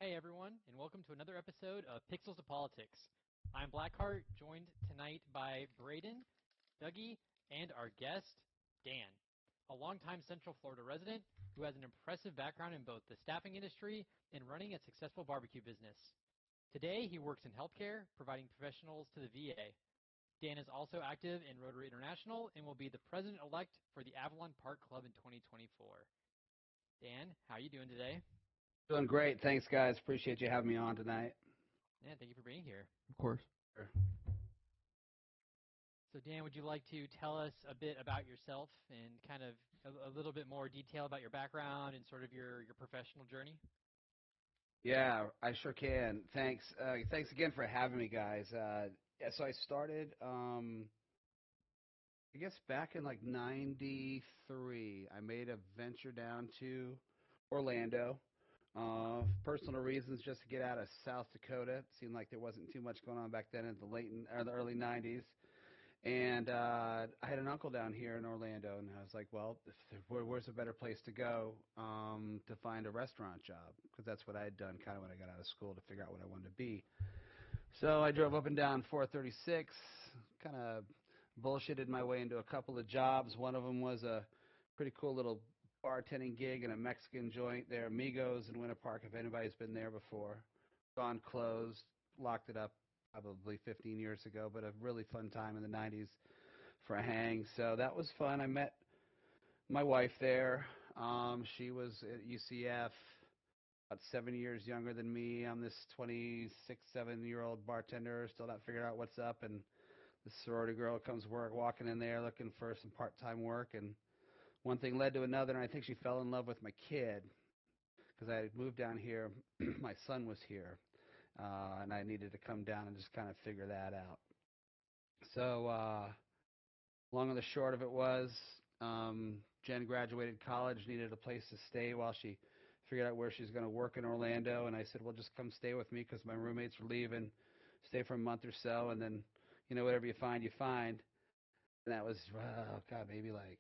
Hey everyone, and welcome to another episode of Pixels of Politics. I'm Blackheart, joined tonight by Braden, Dougie, and our guest, Dan, a longtime Central Florida resident who has an impressive background in both the staffing industry and running a successful barbecue business. Today, he works in healthcare, providing professionals to the VA. Dan is also active in Rotary International and will be the president-elect for the Avalon Park Club in 2024. Dan, how are you doing today? Doing great. Thanks, guys. Appreciate you having me on tonight. Yeah, thank you for being here. Of course. Sure. So Dan, would you like to tell us a bit about yourself and kind of a little bit more detail about your background and sort of your professional journey? Yeah, I sure can. Thanks. Thanks again for having me, guys. Yeah, so I started, I guess back in like '93. I made a venture down to Orlando. Personal reasons, just to get out of South Dakota. It seemed like there wasn't too much going on back then in the early '90s. And I had an uncle down here in Orlando, and I was like, well, where's a better place to go to find a restaurant job? Because that's what I had done kind of when I got out of school to figure out what I wanted to be. So I drove up and down 436, kind of bullshitted my way into a couple of jobs. One of them was a pretty cool little bartending gig in a Mexican joint there, Amigos in Winter Park, if anybody's been there before. Gone closed, locked it up probably 15 years ago, but a really fun time in the 90s for a hang. So that was fun. I met my wife there. She was at UCF, about 7 years younger than me. I'm this 26, 7-year-old bartender, still not figuring out what's up. And the sorority girl comes walking in there looking for some part-time work. And one thing led to another, and I think she fell in love with my kid because I had moved down here. My son was here. And I needed to come down and just kind of figure that out. So long and the short of it was, Jen graduated college, needed a place to stay while she figured out where she's going to work in Orlando. And I said, well, just come stay with me because my roommates were leaving. Stay for a month or so, and then, whatever you find, you find. And that was, God, maybe like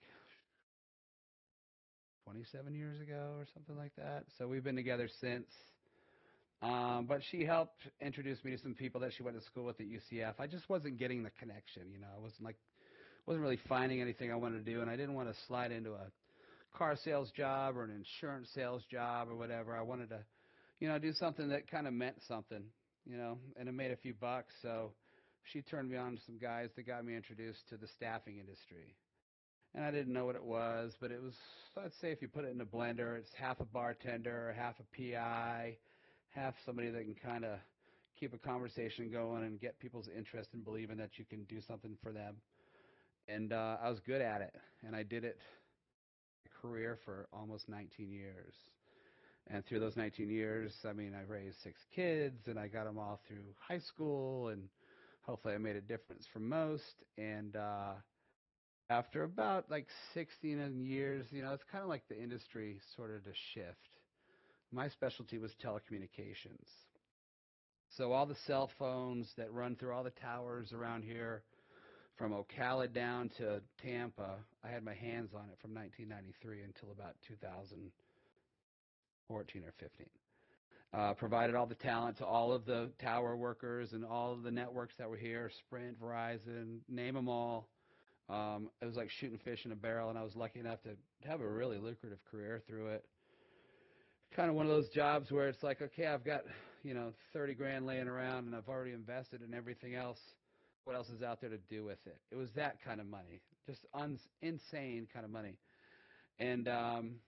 27 years ago or something like that. So we've been together since. But she helped introduce me to some people that she went to school with at UCF. I just wasn't getting the connection, I wasn't really finding anything I wanted to do, and I didn't want to slide into a car sales job or an insurance sales job or whatever. I wanted to, do something that kind of meant something, and it made a few bucks. So she turned me on to some guys that got me introduced to the staffing industry. And I didn't know what it was, but it was, let's say if you put it in a blender, it's half a bartender, half a PI, have somebody that can kind of keep a conversation going and get people's interest in believing that you can do something for them. And I was good at it, and I did it a career for almost 19 years. And through those 19 years, I raised 6 kids, and I got them all through high school, and hopefully I made a difference for most. And after about like 16 years, it's kind of like the industry started to shift. My specialty was telecommunications. So all the cell phones that run through all the towers around here, from Ocala down to Tampa, I had my hands on it from 1993 until about 2014 or 15. Provided all the talent to all of the tower workers and all of the networks that were here, Sprint, Verizon, name them all. It was like shooting fish in a barrel, and I was lucky enough to have a really lucrative career through it. Kind of one of those jobs where it's like, okay, I've got, 30 grand laying around and I've already invested in everything else. What else is out there to do with it? It was that kind of money, just insane kind of money. And, and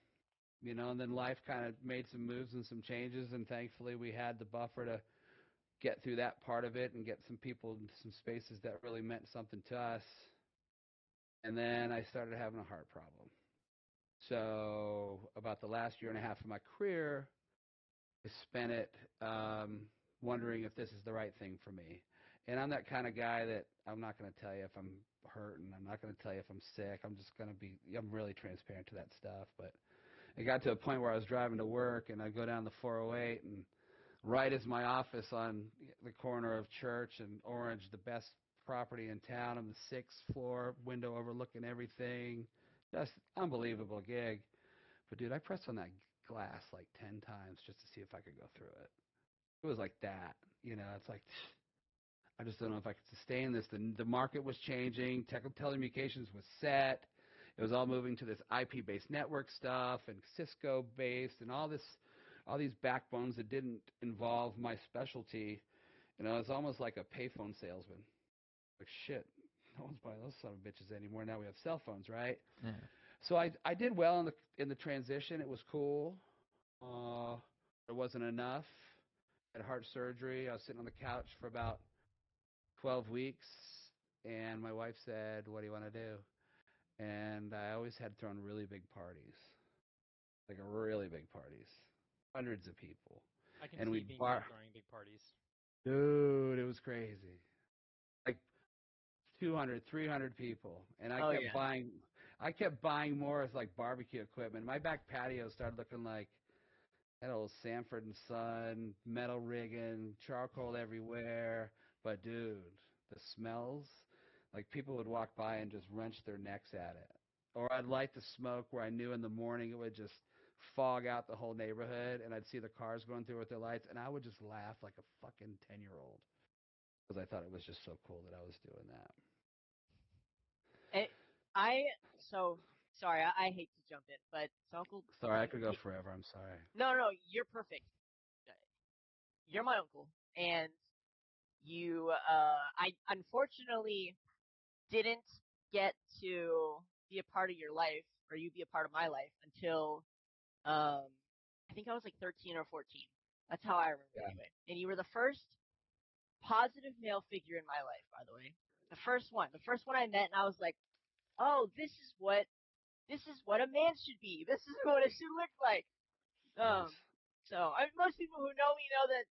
then life kind of made some moves and some changes, and thankfully we had the buffer to get through that part of it and get some people into some spaces that really meant something to us. And then I started having a heart problem. So about the last year and a half of my career, I spent it wondering if this is the right thing for me. And I'm that kind of guy that I'm not going to tell you if I'm hurting. I'm not going to tell you if I'm sick. I'm really transparent to that stuff. But it got to a point where I was driving to work, and I go down the 408, and right as my office on the corner of Church and Orange, the best property in town on the 6th floor, window overlooking everything. Just unbelievable gig. But, dude, I pressed on that glass like 10 times just to see if I could go through it. it was like that. It's like I just don't know if I could sustain this. The market was changing. Telecommunications was set. It was all moving to this IP-based network stuff and Cisco-based and all these backbones that didn't involve my specialty. It's almost like a payphone salesman. Like shit, no one's buying those son of bitches anymore. Now we have cell phones, right? Yeah. So I did well in the transition. It was cool. Uh, there wasn't enough. I had heart surgery. I was sitting on the couch for about 12 weeks, and my wife said, "What do you want to do?" And I always had thrown really big parties, like really big parties, hundreds of people, I can and see we'd being good bar. at throwing big parties. Dude, it was crazy. Like 200, 300 people, and Oh yeah. I kept buying more as like barbecue equipment. My back patio started looking like that old Sanford and Son, metal rigging, charcoal everywhere. But dude, the smells, like people would walk by and just wrench their necks at it. Or I'd light the smoke where I knew in the morning it would just fog out the whole neighborhood, and I'd see the cars going through with their lights, and I would just laugh like a fucking 10-year-old because I thought it was just so cool that I was doing that. It, I so sorry. I hate to jump in, but so Uncle. Sorry, I could go forever. I'm sorry. No, no, you're perfect. You're my uncle, and you. I unfortunately didn't get to be a part of your life, or you be a part of my life until um, I think I was like 13 or 14. That's how I remember Yeah. anyway. And you were the first positive male figure in my life, by the way. The first one I met, and I was like, oh, this is what a man should be. This is what it should look like. Nice. Most people who know me know that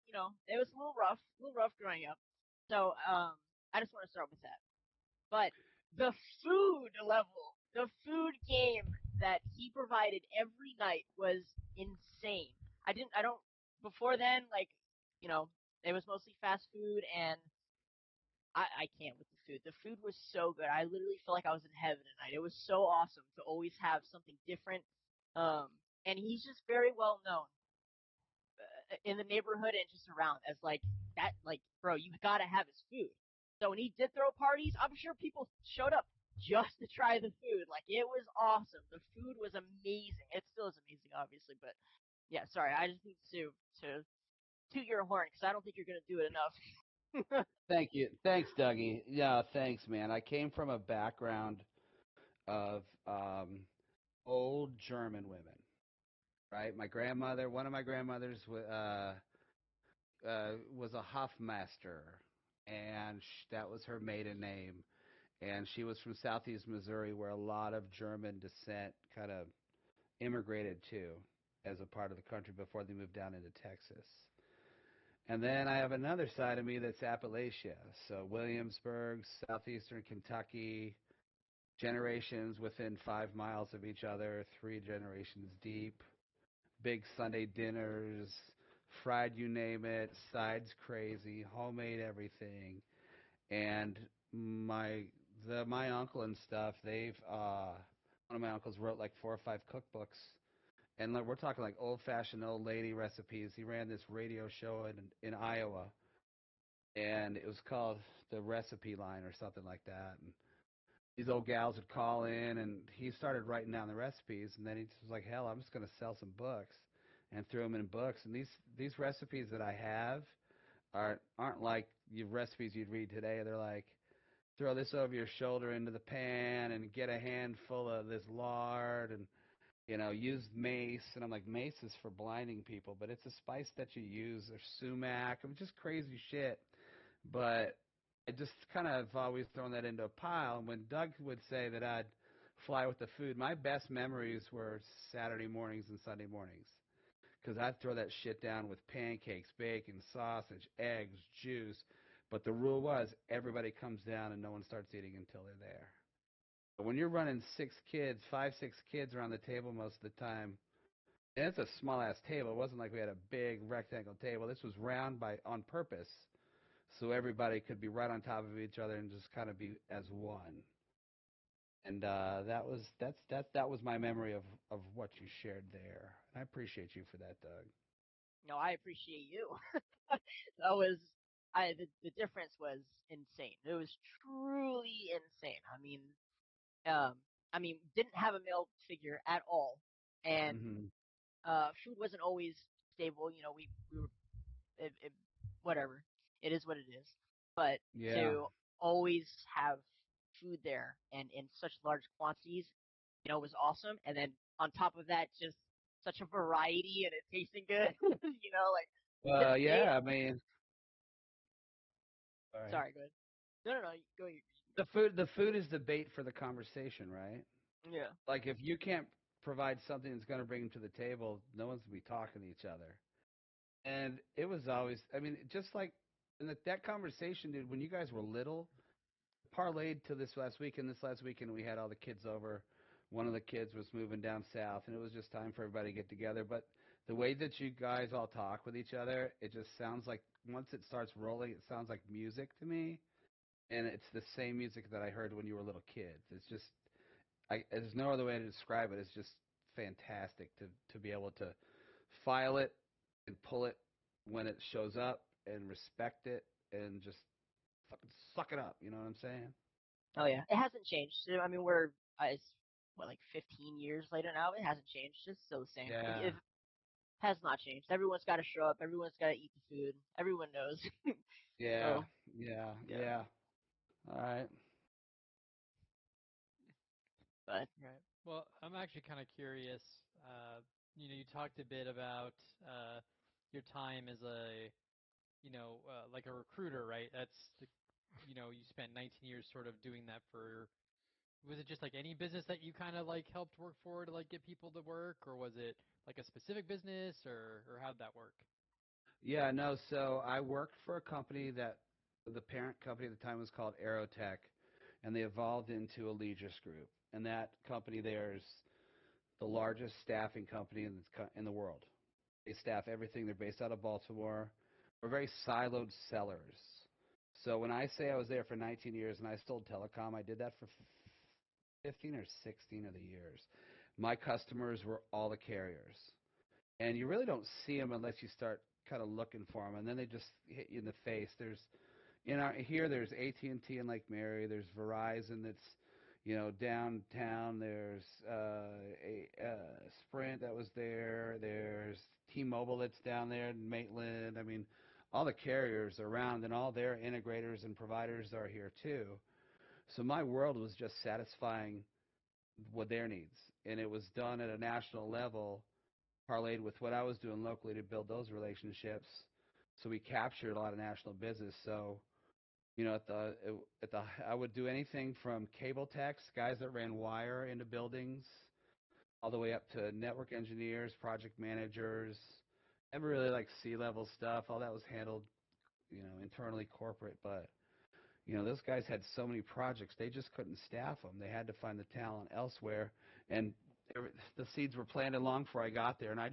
it was a little rough growing up. So I just want to start with that. But the food level, the food game that he provided every night was insane. I don't. Before then, like you know, it was mostly fast food, and I can't with the food. The food was so good. I literally feel like I was in heaven tonight. It was so awesome to always have something different. And he's just very well known in the neighborhood and just around as like that. Like, bro, you gotta have his food. So when he did throw parties, I'm sure people showed up just to try the food. Like, it was awesome. The food was amazing. It still is amazing, obviously, but yeah. Sorry, I just need to toot your horn because I don't think you're gonna do it enough. Thank you. Thanks, Dougie. Yeah, thanks, man. I came from a background of old German women, right? One of my grandmothers was a Hofmaster, and that was her maiden name. And she was from southeast Missouri, where a lot of German descent kind of immigrated to as a part of the country before they moved down into Texas. And then I have another side of me that's Appalachia. So Williamsburg, southeastern Kentucky, generations within 5 miles of each other, 3 generations deep, big Sunday dinners, fried you name it, sides crazy, homemade everything. And my uncle and stuff, they've one of my uncles wrote like 4 or 5 cookbooks, and we're talking like old-fashioned old lady recipes. He ran this radio show in Iowa, and it was called the Recipe Line or something like that. And these old gals would call in, and he started writing down the recipes, and then he just was like, hell, I'm just going to sell some books, and threw them in books. And these recipes that I have aren't like your recipes you'd read today. They're like, throw this over your shoulder into the pan and get a handful of this lard and use mace. And I'm like, mace is for blinding people, but it's a spice that you use, or sumac. I mean, just crazy shit. But I just kind of always thrown that into a pile. And when Doug would say that I'd fly with the food, my best memories were Saturday mornings and Sunday mornings, because I'd throw that shit down with pancakes, bacon, sausage, eggs, juice. But the rule was everybody comes down and no one starts eating until they're there. But when you're running 5, 6 kids around the table most of the time, and it's a small ass table. It wasn't like we had a big rectangle table. This was round on purpose, so everybody could be right on top of each other and just kind of be as one. And that was my memory of what you shared there. I appreciate you for that, Doug. No, I appreciate you. That was the difference was insane. It was truly insane. Um, didn't have a male figure at all, and Hmm. food wasn't always stable. You know, we were it, whatever. It is what it is. But Yeah. to always have food there and in such large quantities, was awesome. And then on top of that, just such a variety and it tasting good. Like we couldn't stay. Yeah. I mean, sorry. Sorry, go ahead. No, no, no. Go. The food is the bait for the conversation, right? Yeah. Like if you can't provide something that's going to bring them to the table, no one's going to be talking to each other. And it was always, I mean, just like in that conversation, dude, when you guys were little, parlayed to this last weekend. This last weekend, we had all the kids over. One of the kids was moving down south, and it was just time for everybody to get together. But the way that you guys all talk with each other, it just sounds like once it starts rolling, it sounds like music to me. And it's the same music that I heard when you were little kids. It's just, there's no other way to describe it. It's just fantastic to be able to file it and pull it when it shows up and respect it and just fucking suck it up. You know what I'm saying? Oh yeah. It hasn't changed. I mean, we're it's what like 15 years later now. It hasn't changed. It's still the same. Yeah. It has not changed. Everyone's got to show up. Everyone's got to eat the food. Everyone knows. Yeah, So yeah, yeah. yeah. All right. But Right. Well, I'm actually kind of curious. You talked a bit about your time as like a recruiter, right? You spent 19 years sort of doing that for. Was it just like any business that you kind of like helped work for to like get people to work, or was it like a specific business, or how'd that work? Yeah, no, so I worked for a company that the parent company at the time was called Aerotech, and they evolved into Allegis Group. And that company there is the largest staffing company in the world. They staff everything. They're based out of Baltimore. We're very siloed sellers. So when I say I was there for 19 years and I sold telecom, I did that for 15 or 16 of the years. My customers were all the carriers. And you really don't see them unless you start kind of looking for them, and then they just hit you in the face. There's AT&T in Lake Mary. There's Verizon that's downtown. There's Sprint that was there. There's T-Mobile that's down there in Maitland. I mean, all the carriers are around, and all their integrators and providers are here too. So my world was just satisfying what their needs, and it was done at a national level, parlayed with what I was doing locally to build those relationships. So we captured a lot of national business. So I would do anything from cable techs, guys that ran wire into buildings, all the way up to network engineers, project managers. Never really like C-level stuff. All that was handled, internally corporate. But those guys had so many projects, they just couldn't staff them. They had to find the talent elsewhere, and the seeds were planted long before I got there. And I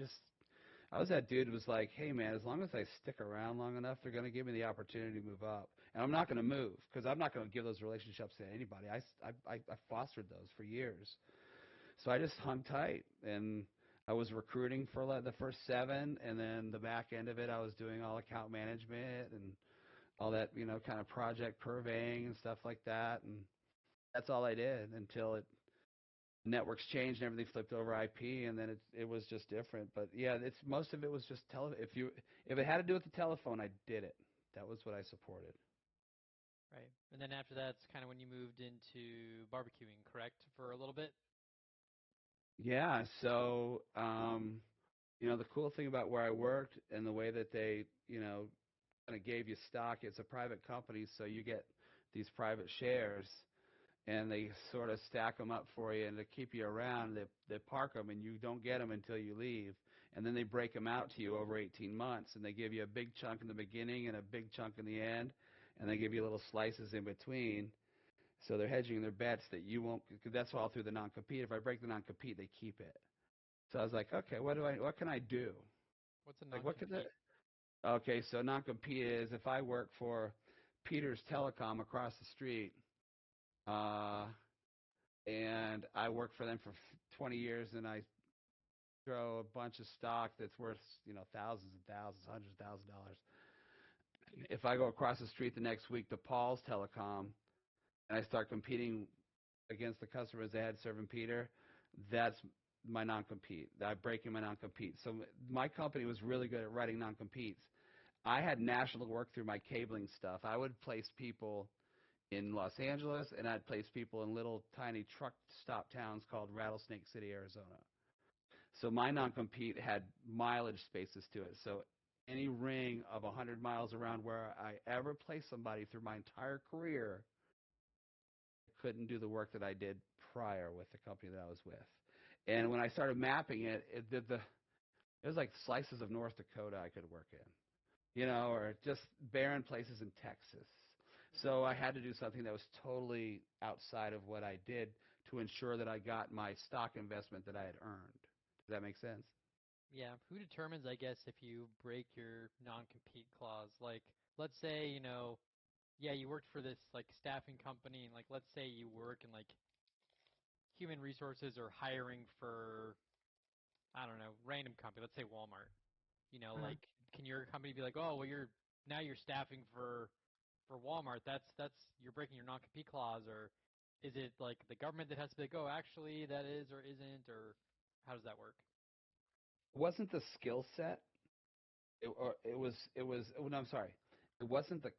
was that dude who was like, hey, man, as long as I stick around long enough, they're going to give me the opportunity to move up. And I'm not going to move because I'm not going to give those relationships to anybody. I fostered those for years. So I just hung tight, and I was recruiting for the first 7, and then the back end of it, I was doing all account management and all that, kind of project purveying and stuff like that. And that's all I did until networks changed and everything flipped over IP, and then it was just different. But yeah, it's most of it was just if it had to do with the telephone, I did it. That was what I supported. Right. And then after that's kind of when you moved into barbecuing, correct, for a little bit? Yeah, so the cool thing about where I worked and the way that they, kind of gave you stock, it's a private company, so you get these private shares, and they sort of stack them up for you, and to keep you around, they park them, and you don't get them until you leave, and then they break them out to you over 18 months, and they give you a big chunk in the beginning and a big chunk in the end, and they give you little slices in between. So they're hedging their bets that you won't, because that's all through the non-compete. If I break the non-compete, they keep it. So I was like, okay, what can I do? What's a Like, what could that? non-compete? Okay, so non-compete is if I work for Peters Telecom across the street, uh, and I worked for them for 20 years, and I throw a bunch of stock that's worth, thousands and thousands, $100,000. If I go across the street the next week to Paul's Telecom and I start competing against the customers they had serving Peter, that's my non-compete. I'm breaking my non-compete. So my company was really good at writing non-competes. I had national work through my cabling stuff. I would place people in Los Angeles, and I'd place people in little tiny truck stop towns called Rattlesnake City, Arizona. So my non-compete had mileage spaces to it. So any ring of 100 miles around where I ever placed somebody through my entire career couldn't do the work that I did prior with the company that I was with. And when I started mapping it, it was like slices of North Dakota I could work in, or just barren places in Texas. So I had to do something that was totally outside of what I did to ensure that I got my stock investment that I had earned. Does that make sense? Yeah, who determines, I guess, if you break your non-compete clause? Like, let's say, yeah, you worked for this like staffing company, and like, let's say you work in like human resources or hiring for, I don't know, random company. Let's say Walmart. Uh-huh. Like, can your company be like, oh, well, you're staffing for Walmart? That's you're breaking your non-compete clause, or is it like the government that has to be like, oh, actually that is or isn't, or how does that work? It wasn't the skill set. Oh, no, I'm sorry. It wasn't the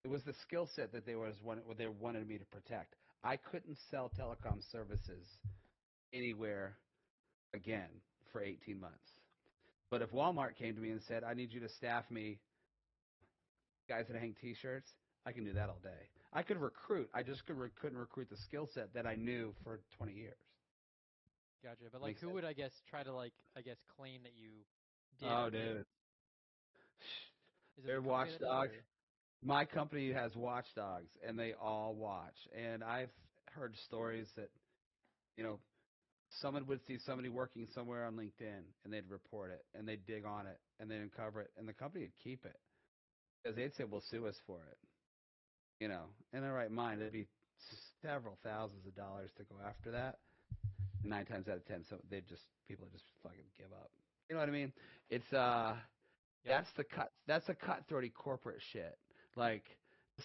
it was the skill set that what they wanted me to protect. I couldn't sell telecom services anywhere again for 18 months. But if Walmart came to me and said, "I need you to staff me guys that hang T-shirts," I can do that all day. I could recruit. I just couldn't recruit the skill set that I knew for 20 years. Gotcha. But like, Makes who sense? would I guess try to like I guess claim that you did Oh, break? dude. Is it the They're company that does, watchdogs. or My company has watchdogs, and they all watch. And I've heard stories that, you know, someone would see somebody working somewhere on LinkedIn, and they'd report it, and they'd dig on it, and they'd uncover it, and the company would keep it because they'd say, "We'll sue us for it." In their right mind, it'd be several thousands of dollars to go after that. 9 times out of 10, so people just fucking give up. You know what I mean? It's yep? that's the cutthroaty corporate shit. Like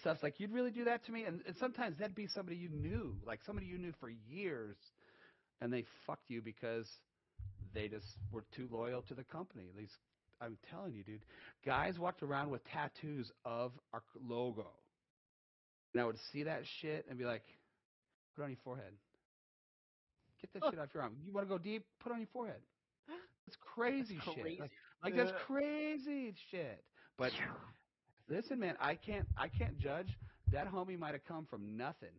stuff's like, you'd really do that to me, and sometimes that'd be somebody you knew, like somebody you knew for years, and they fucked you because they just were too loyal to the company. I'm telling you, dude, guys walked around with tattoos of our logo, and I would see that shit and be like, put it on your forehead. Get that shit off your arm. You want to go deep? Put it on your forehead. It's That's crazy shit. crazy. Like that's crazy shit. But listen, man, I can't judge. That homie might have come from nothing,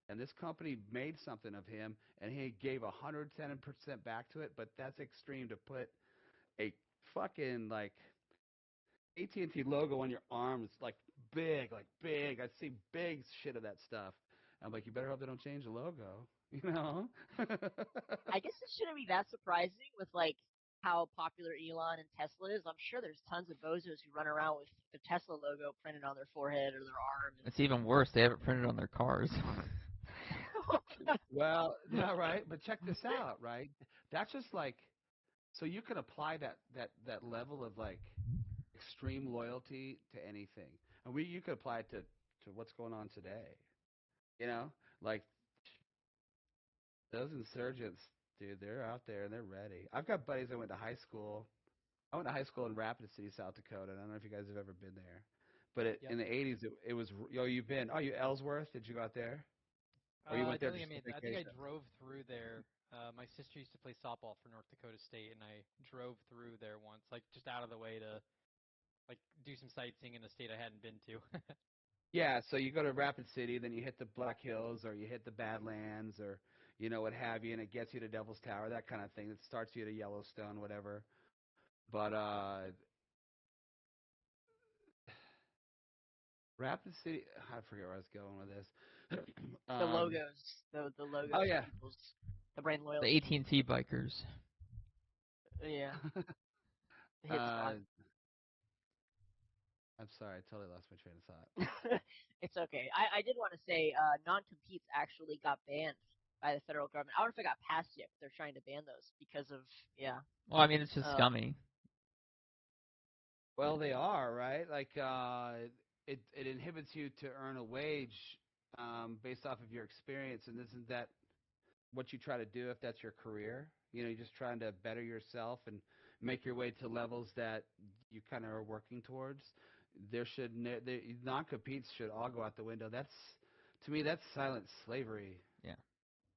and this company made something of him, and he gave 110% back to it. But that's extreme to put a fucking like AT&T logo on your arm. It's like big, like big. I see big shit of that stuff. I'm like, you better hope they don't change the logo. You know? I guess it shouldn't be that surprising with like how popular Elon and Tesla is. I'm sure there's tons of bozos who run around with the Tesla logo printed on their forehead or their arm. It's even worse. They have it printed on their cars. Well, yeah, right. But check this out, right? That's just like so you can apply that level of like extreme loyalty to anything, and you could apply it to what's going on today. You know, like those insurgents, dude, they're out there and they're ready. I've got buddies that went to high school. I went to high school in Rapid City, South Dakota. And I don't know if you guys have ever been there, but Yep. in the '80s, it was. You've been. Oh, you Ellsworth? Did you go out there, or you I went there don't think I just made for that. I think I vacation? drove through there. My sister used to play softball for North Dakota State, and I drove through there once, like just out of the way to like do some sightseeing in a state I hadn't been to. Yeah, so you go to Rapid City, then you hit the Black Hills, or you hit the Badlands, or what have you, and it gets you to Devil's Tower, that kind of thing. It starts you to Yellowstone, whatever. But Rapid City, I forget where I was going with this. The um, logos, the oh logos for yeah, people's the brand The loyalty. AT&T bikers. Yeah, the hit uh, spot. I'm sorry, I totally lost my train of thought. It's okay. I did want to say non-competes actually got banned. by the federal government. I don't know if it got passed yet, but they're trying to ban those because of Well, I mean, it's just scummy. Well, they are, right? Like, it inhibits you to earn a wage based off of your experience, and isn't that what you try to do if that's your career? You know, you're just trying to better yourself and make your way to levels that you kind of are working towards. Non-competes should all go out the window. To me, that's silent slavery. Yeah.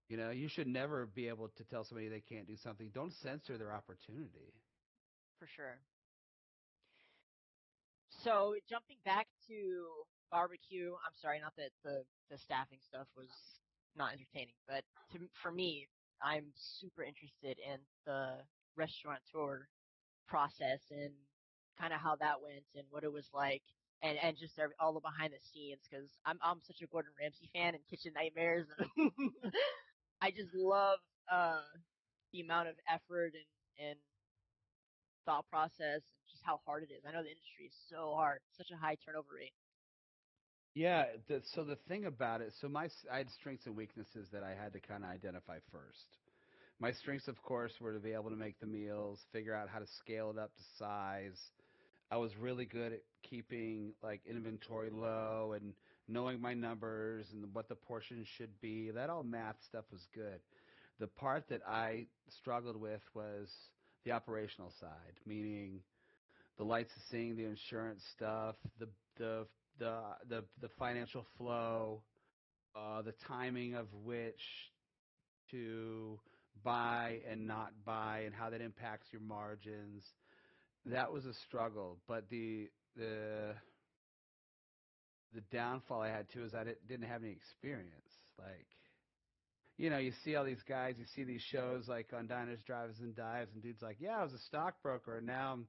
You know, you should never be able to tell somebody they can't do something. Don't censor their opportunity. for sure. So jumping back to barbecue, I'm sorry, not that the staffing stuff was not entertaining, but for me, I'm super interested in the restaurateur process and kind of how that went and what it was like, and just all the behind the scenes because I'm such a Gordon Ramsay fan and Kitchen Nightmares. And I just love the amount of effort and thought process and just how hard it is. I know the industry is so hard, such a high turnover rate. Yeah. So the thing about it, I had strengths and weaknesses that I had to kind of identify first. My strengths, of course, were to be able to make the meals, figure out how to scale it up to size. I was really good at keeping like inventory low and knowing my numbers and what the portions should be. That all math stuff was good. The part that I struggled with was the operational side, meaning the licensing, the insurance stuff, the the financial flow, the timing of which to buy and not buy, and how that impacts your margins. That was a struggle, but the downfall I had too is I didn't have any experience. Like, you know, you see all these guys, you see these shows like on Diners, Drives, and Dives, and dudes like, yeah, I was a stockbroker, and now I'm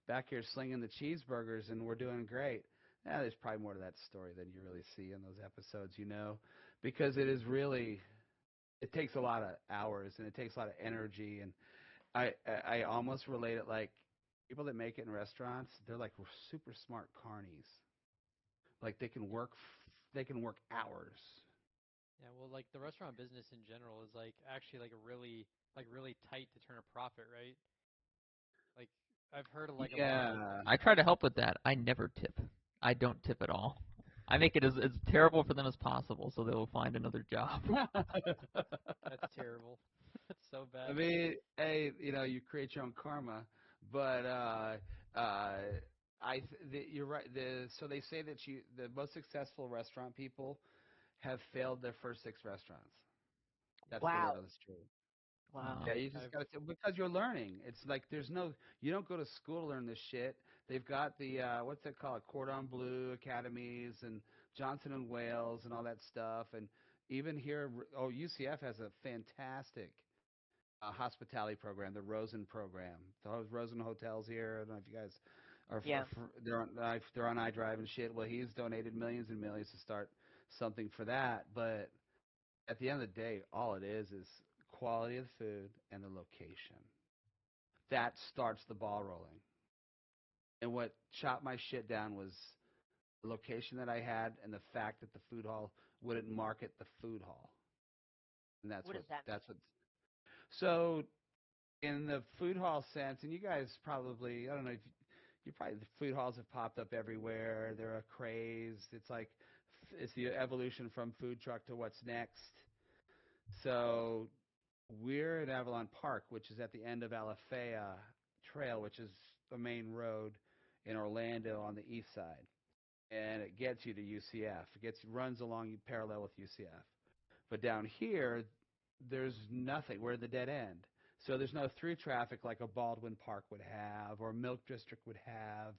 back here slinging the cheeseburgers, and we're doing great. Yeah, there's probably more to that story than you really see in those episodes, you know, because it takes a lot of hours and it takes a lot of energy, and I almost relate it like people that make it in restaurants, they're like super smart carnies. Like they can work hours. Yeah, well, like the restaurant business in general is like actually like really tight to turn a profit, right? Like I've heard of like a lot of Yeah. I try to help with that. I never tip. I don't tip at all. I make it as terrible for them as possible so they will find another job. that's terrible. That's so I bad. mean, hey, you know, you create your own karma, but you're right. So they say that the most successful restaurant people have failed their first 6 restaurants. That's the word Wow, on the street. wow. Yeah, you just I've got to because you're learning. It's like you don't go to school to learn this shit. They've got the what's it called, Cordon Bleu academies and Johnson and Wales and all that stuff. And even here, UCF has a fantastic hospitality program, the Rosen program. The Rosen hotels here. I don't know if you guys Yeah. they're on iDrive and shit. Well, he's donated millions and millions to start something for that, but at the end of the day, all it is quality of the food and the location. That starts the ball rolling. And what chopped my shit down was the location that I had and the fact that the food hall wouldn't market the food hall. And What does that mean? that's what. So in the food hall sense, and you guys probably, I don't know if you probably, the food halls have popped up everywhere. They're a craze. It's the evolution from food truck to what's next. So we're in Avalon Park, which is at the end of Alafaya Trail, which is the main road in Orlando on the east side, and it gets you to UCF. Runs along parallel with UCF. But down here, there's nothing. We're at the dead end. So there's no through traffic like a Baldwin Park would have or Milk District would have.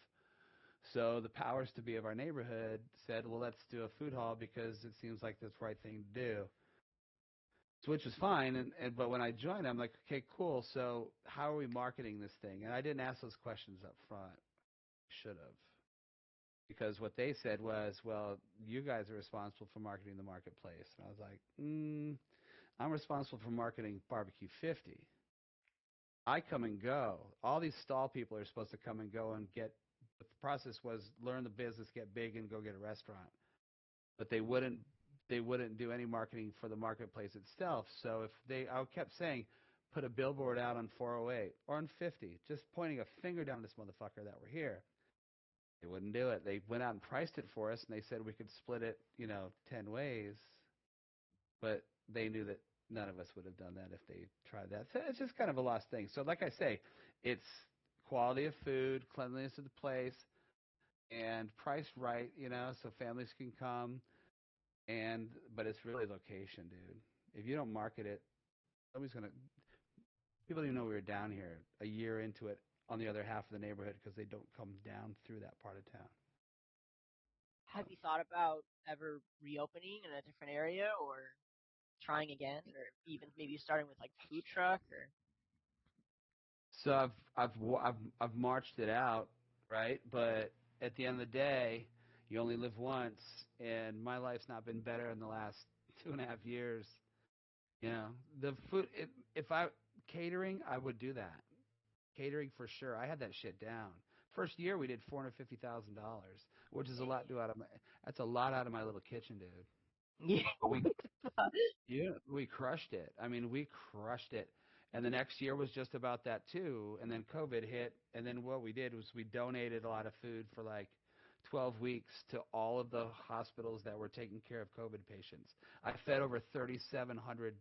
So the powers to be of our neighborhood said, well, let's do a food hall because it seems like that's the right thing to do. So, which was fine, but when I joined, I'm like, okay, cool. So how are we marketing this thing? And I didn't ask those questions up front. Should have, because what they said was, well, you guys are responsible for marketing the marketplace. And I was like, I'm responsible for marketing Barbecue 50. I come and go. All these stall people are supposed to come and go and get. The process was learn the business, get big, and go get a restaurant. But they wouldn't they wouldn't do any marketing for the marketplace itself. So I kept saying, put a billboard out on 408 or on 50, just pointing a finger down this motherfucker that we're here. They wouldn't do it. They went out and priced it for us, and they said we could split it, 10 ways. But they knew that none of us would have done that if they tried that. So it's just kind of a lost thing. So like I say, it's quality of food, cleanliness of the place, and priced right, so families can come. But it's really location, dude. If you don't market it, people don't even know we were down here a year into it on the other half of the neighborhood because they don't come down through that part of town. Have you thought about ever reopening in a different area or trying again, or even maybe starting with like food truck or? So I've marched it out, right? But at the end of the day, you only live once, and my life's not been better in the last 2.5 years. The food. Catering, I would do that. Catering for sure. I had that shit down. First year we did $450,000, which is a lot. That's a lot out of my little kitchen, dude. Yeah. We crushed it. I mean, we crushed it. And the next year was just about that too. And then COVID hit. And then what we did was we donated a lot of food for like 12 weeks to all of the hospitals that were taking care of COVID patients. I fed over 3,700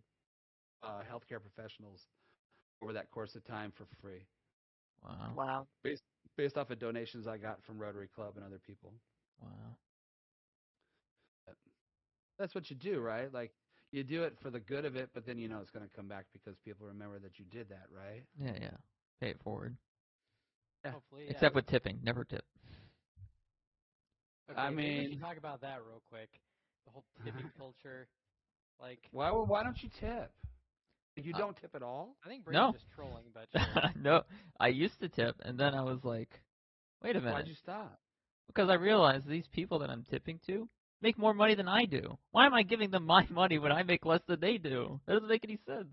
healthcare professionals over that course of time for free. Wow. Based off of donations I got from Rotary Club and other people. Wow. That's what you do, right? Like, you do it for the good of it, but then it's going to come back because people remember that you did that, right? Yeah. Pay it forward. Yeah. Hopefully, yeah. Except with tipping. Never tip. Okay, maybe we should talk about that real quick. The whole tipping culture. Like, why don't you tip? You don't tip at all? I think Brady's No. just trolling, but sure. No, I used to tip, and then I was like, wait a minute. Why'd you stop? Because I realized these people that I'm tipping to make more money than I do. Why am I giving them my money when I make less than they do? That doesn't make any sense.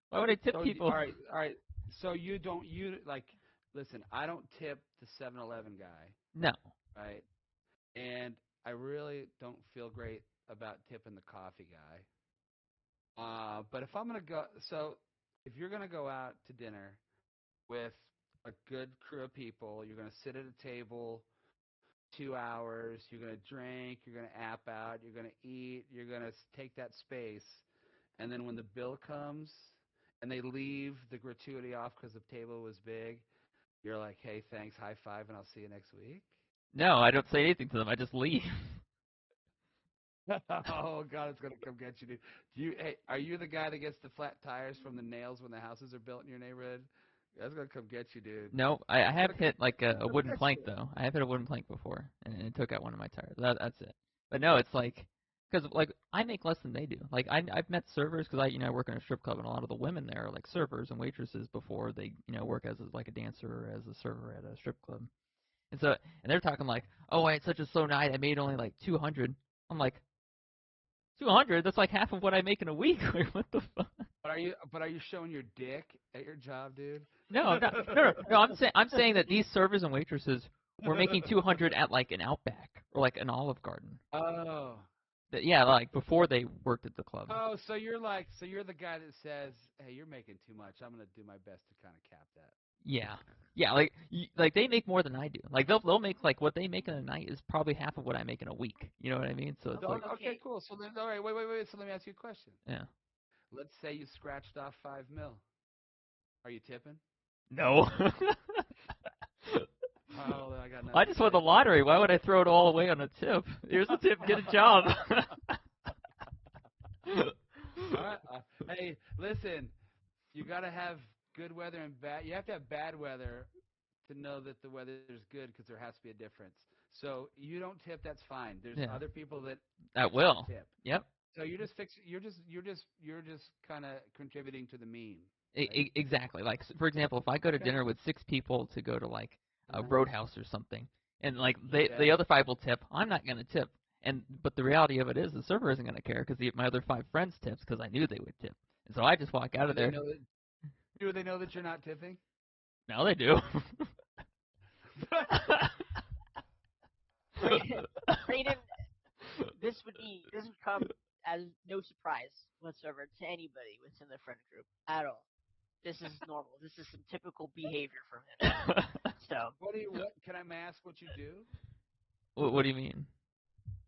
Why would I tip people? All right. So listen, I don't tip the 7-Eleven guy. No. Right? And I really don't feel great about tipping the coffee guy. But if I'm going to go, so if you're going to go out to dinner with a good crew of people, you're going to sit at a table 2 hours, you're going to drink, you're going to app out, you're going to eat, you're going to take that space, and then when the bill comes and they leave the gratuity off because the table was big, you're like, hey, thanks, high five, and I'll see you next week? No, I don't say anything to them. I just leave. Oh God, it's gonna come get you, dude. Are you the guy that gets the flat tires from the nails when the houses are built in your neighborhood? That's gonna come get you, dude. No, I have hit like a wooden plank though. I have hit a wooden plank before, and it took out one of my tires. That's it. But no, it's like, because like I make less than they do. Like I've met servers because I work in a strip club, and a lot of the women there are like servers and waitresses before they work as like a dancer or as a server at a strip club. And they're talking like, oh, I had such a slow night. I made only like 200. I'm like, 200? That's like half of what I make in a week. Like, what the fuck? But are you showing your dick at your job, dude? No. I'm saying that these servers and waitresses were making 200 at like an Outback or like an Olive Garden. Oh. Yeah, like before they worked at the club. Oh, so you're the guy that says, hey, you're making too much. I'm gonna do my best to kind of cap that. Yeah, like they make more than I do. Like they'll make like what they make in a night is probably half of what I make in a week. You know what I mean? So it's like, okay, cool. So then, all right, wait. So let me ask you a question. Yeah. Let's say you scratched off $5 million. Are you tipping? No. Oh, I got nothing. I just won the lottery. Why would I throw it all away on a tip? Here's a tip. Get a job. Hey, listen. You gotta have good weather and bad. You have to have bad weather to know that the weather is good because there has to be a difference. So you don't tip, that's fine. There's other people that will tip. Yep. So you're just kind of contributing to the mean. Right? Exactly. Like for example, if I go to dinner with 6 people to go to like a Roadhouse or something, and like the other 5 will tip, I'm not gonna tip. But the reality of it is, the server isn't gonna care because my other 5 friends tips because I knew they would tip, and so I just walk out of there. Do they know that you're not tipping? No, they do. Brayden, this would come as no surprise whatsoever to anybody within the friend group at all. This is normal. This is some typical behavior from him. So What can I ask what you do? What do you mean?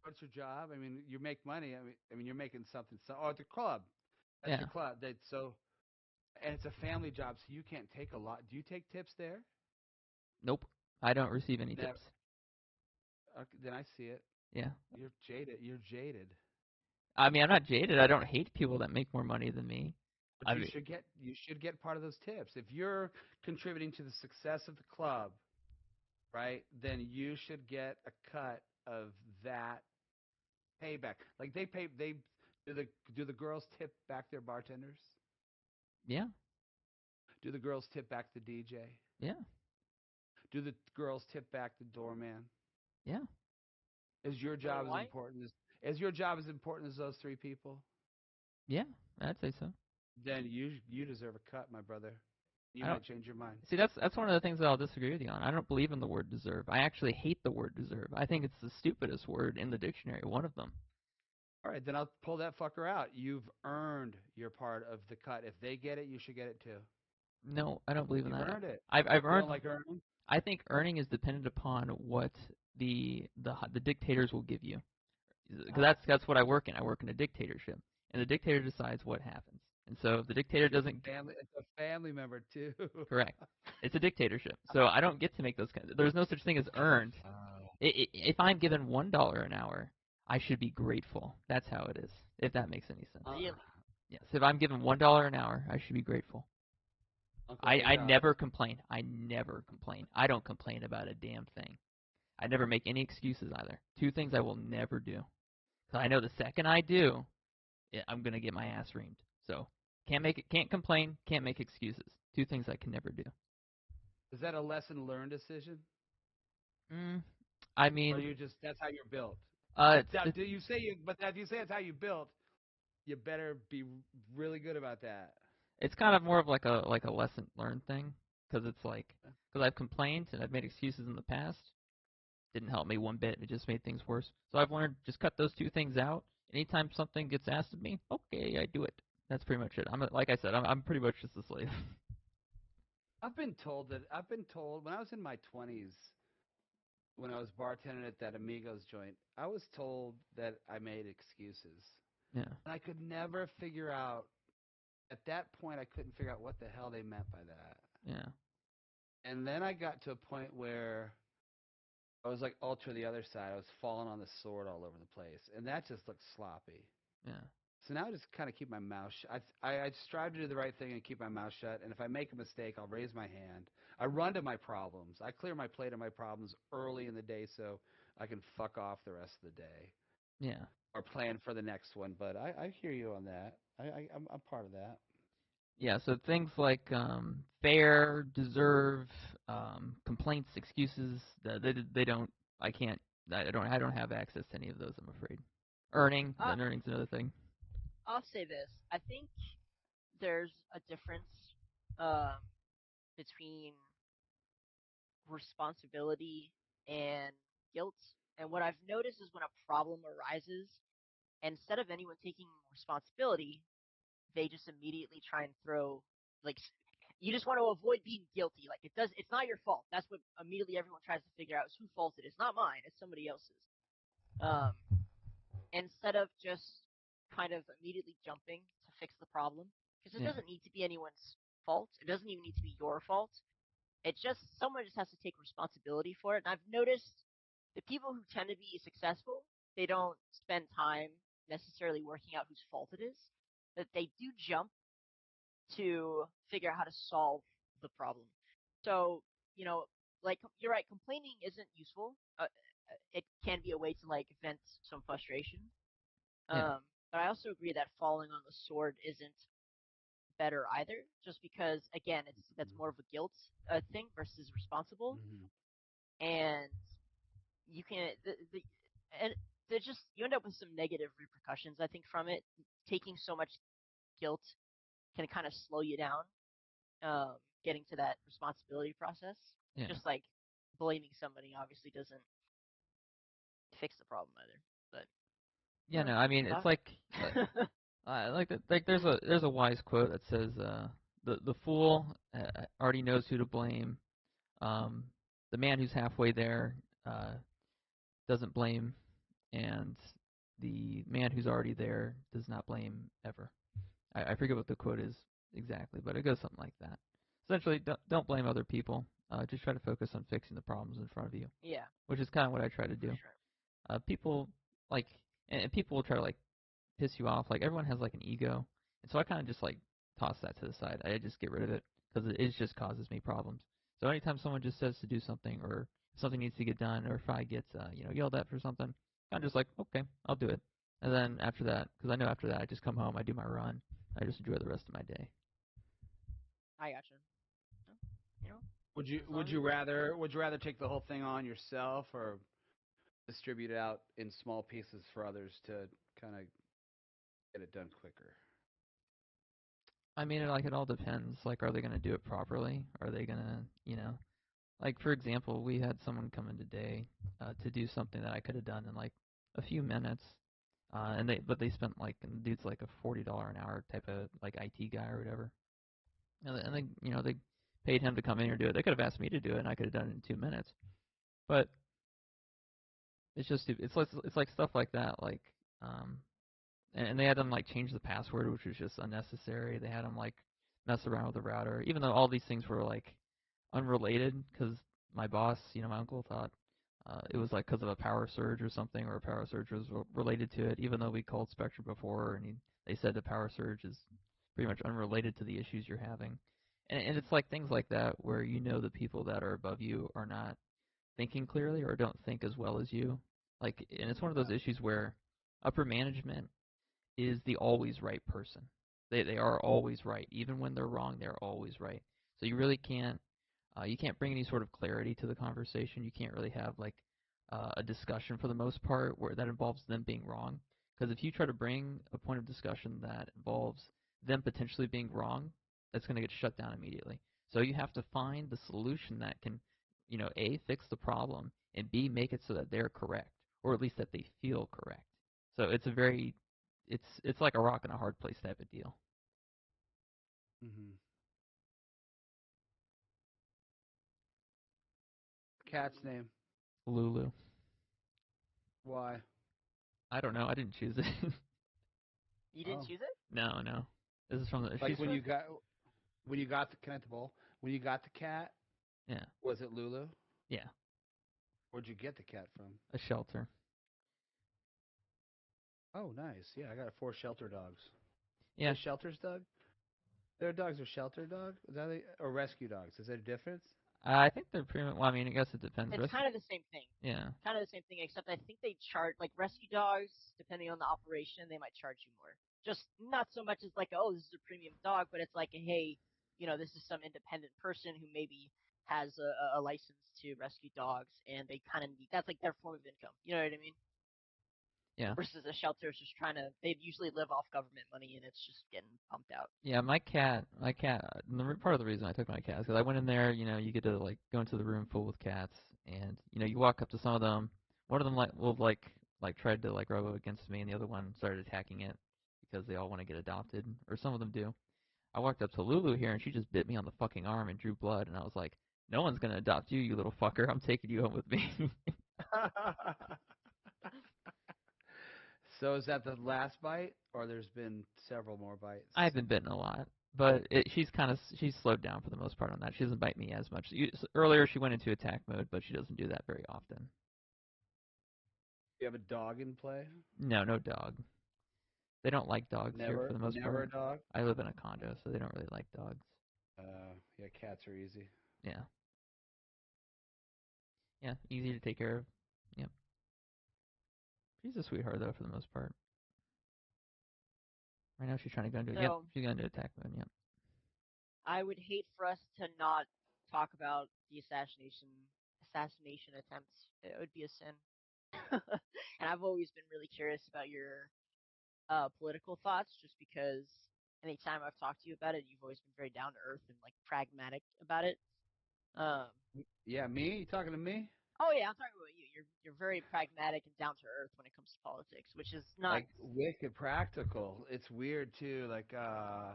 What's your job? I mean, you make money. I mean, you're making something. So, oh, at the club. That's Yeah. your club. And it's a family job, so you can't take a lot. Do you take tips there? Nope. I don't receive any Never. tips. Okay, then I see it. Yeah. You're jaded. You're jaded. I mean, I'm not jaded. I don't hate people that make more money than me. But I you mean, should get part of those tips. If you're contributing to the success of the club, right, then you should get a cut of that payback. Like they do the girls tip back their bartenders? yeah. Do the girls tip back the DJ? Yeah. Do the girls tip back the doorman? Yeah. Is your Wait, job as why? important as your job as important as those three people? Yeah. I'd say so. Then you deserve a cut, my brother. You I don't might change your mind. see. That's one of the things that I'll disagree with you on. I don't believe in the word deserve. I actually hate the word deserve. I think it's the stupidest word in the dictionary. One of them. All right, then I'll pull that fucker out. You've earned your part of the cut. If they get it, you should get it too. No, I don't believe in You've that. earned it. I've You don't earned. like earning? I think earning is dependent upon what the dictators will give you. Because that's what I work in. I work in a dictatorship, and the dictator decides what happens. And so if the dictator doesn't It's a family member too. correct, it's a dictatorship. So I don't get to make those kinds. There's no such thing as earned. If I'm given $1 an hour, I should be grateful. That's how it is. If that makes any sense. Really? Yes. If I'm given $1 an hour, I should be grateful. Uncle I A-Rod. never complain. I never complain. I don't complain about a damn thing. I never make any excuses either. Two things I will never do. So I know the second I do, I'm gonna get my ass reamed. So can't complain, can't make excuses. Two things I can never do. Is that a lesson learned decision? I Or mean, that's how you're built? it's, Now, it's do you say it's how you built, you better be really good about that. it's kind of more of like a lesson learned thing, because it's like because I've complained and I've made excuses in the past. Didn't help me one bit. It just made things worse. So I've learned just cut those two things out. Anytime something gets asked of me, okay, I do it. That's pretty much it. Like I said, I'm pretty much just a slave. I've been told when I was in my 20s, when I was bartending at that Amigos joint, I was told that I made excuses. Yeah. And I could never figure out, at that point, I couldn't figure out what the hell they meant by that. Yeah. And then I got to a point where I was like ultra the other side. I was falling on the sword all over the place. And that just looked sloppy. Yeah. So now I just kind of keep my mouth shut. I strive to do the right thing and keep my mouth shut. And if I make a mistake, I'll raise my hand. I run to my problems. I clear my plate of my problems early in the day so I can fuck off the rest of the day Yeah. or plan for the next one. But I hear you on that. I'm part of that. Yeah, so things like fair, deserve, complaints, excuses, they don't. I can't. I don't have access to any of those. I'm afraid. Earning's another thing. I'll say this. I think there's a difference um, between responsibility and guilt. And what I've noticed is when a problem arises, instead of anyone taking responsibility, they just immediately try and throw like you just want to avoid being guilty. Like it's not your fault. That's what immediately everyone tries to figure out is whose fault it is. Not mine. It's somebody else's. Um, instead of just kind of immediately jumping to fix the problem, because it Yeah. doesn't need to be anyone's fault. It doesn't even need to be your fault. It's just someone just has to take responsibility for it. And I've noticed the people who tend to be successful, they don't spend time necessarily working out whose fault it is, but they do jump to figure out how to solve the problem. So, like you're right, complaining isn't useful. It can be a way to like vent some frustration. Yeah. But I also agree that falling on the sword isn't better either, just because again, that's more of a guilt thing versus responsible, Mm-hmm. and you can and there's just you end up with some negative repercussions. I think from it, taking so much guilt can kind of slow you down, getting to that responsibility process. Yeah. Just like blaming somebody obviously doesn't fix the problem either. But Yeah, no, I mean, Huh? it's like there's a wise quote that says, the fool already knows who to blame. Um, the man who's halfway there doesn't blame, and the man who's already there does not blame ever. I forget what the quote is exactly, but it goes something like that. Essentially, don't blame other people. Just try to focus on fixing the problems in front of you, Yeah, which is kind of what I try to for do. sure. People like, and people will try to like piss you off. Like everyone has like an ego, and so I kind of just like toss that to the side. I just get rid of it because it just causes me problems. So anytime someone just says to do something or something needs to get done, or if I get yelled at for something, I'm just like, okay, I'll do it. And then after that, because I know after that I just come home, I do my run, I just enjoy the rest of my day. I gotcha. You know, Would you as long would as you rather would you rather take the whole thing on yourself or distribute it out in small pieces for others to kind of get it done quicker? I mean, it all depends. Like, are they going to do it properly? Are they going to, like for example, we had someone come in today to do something that I could have done in like a few minutes, but they spent like, and the dude's like a $40 an hour type of like IT guy or whatever, and they paid him to come in here and do it. They could have asked me to do it, and I could have done it in 2 minutes. But it's like stuff like that, like um, and they had them like change the password, which was just unnecessary. They had them like mess around with the router, even though all these things were like unrelated. Because my boss, my uncle thought it was like because of a power surge or something, or a power surge was related to it. Even though we called Spectrum before, and they said the power surge is pretty much unrelated to the issues you're having. And it's like things like that where the people that are above you are not thinking clearly or don't think as well as you. Like, and it's one of those issues where upper management is the always right person. They are always right, even when they're wrong. They're always right. So you really can't bring any sort of clarity to the conversation. You can't really have like a discussion for the most part where that involves them being wrong. Because if you try to bring a point of discussion that involves them potentially being wrong, that's going to get shut down immediately. So you have to find the solution that can, A, fix the problem, and B, make it so that they're correct, or at least that they feel correct. So it's like a rock and a hard place type of deal. Mm-hmm. Cat's name. Lulu. Why? I don't know. I didn't choose it. you didn't Oh, choose it. No, no. This is from the. like She's when you got the can I have the bowl? When you got the cat, yeah, was it Lulu? yeah, Where'd you get the cat from? a shelter. Oh, nice. Yeah, I got 4 shelter dogs. Are Yeah, they shelters, Doug? Their dogs are shelter dog? Is that or rescue dogs? Is there a difference? I think they're pretty much. Well, I mean, I guess it depends. It's kind of the same thing. Yeah, Kind of the same thing, except I think they charge like rescue dogs, depending on the operation, they might charge you more. Just not so much as like, oh, this is a premium dog, but it's like, hey, this is some independent person who maybe has a license to rescue dogs, and they kind of need that's like their form of income. You know what I mean? yeah, Versus a shelter is just trying to, they usually live off government money, and it's just getting pumped out. yeah. My cat. Part of the reason I took my cat is because I went in there. You get to like go into the room full with cats, and you walk up to some of them. One of them will tried to like rub up against me, and the other one started attacking it because they all want to get adopted, or some of them do. I walked up to Lulu here, and she just bit me on the fucking arm and drew blood, and I was like, "No one's gonna adopt you, you little fucker. I'm taking you home with me." So is that the last bite, or there's been several more bites? I've been bitten a lot, but she's slowed down for the most part on that. She doesn't bite me as much. Earlier, she went into attack mode, but she doesn't do that very often. You have a dog in play? No, no dog. They don't like dogs here for Never, the most never a part. dog. I live in a condo, so they don't really like dogs. Yeah, cats are easy. Yeah, yeah, easy to take care of. Yep. She's a sweetheart though for the most part. Right now she's trying to go into yep, So she's going into attack mode. Yep. I would hate for us to not talk about the assassination attempts. It would be a sin. And I've always been really curious about your political thoughts, just because anytime I've talked to you about it, you've always been very down to earth and like pragmatic about it. Um, Yeah, me? You talking to me? Oh yeah, I'm talking about you. You're very pragmatic and down to earth when it comes to politics, which is not Like wicked practical. It's weird too. Like I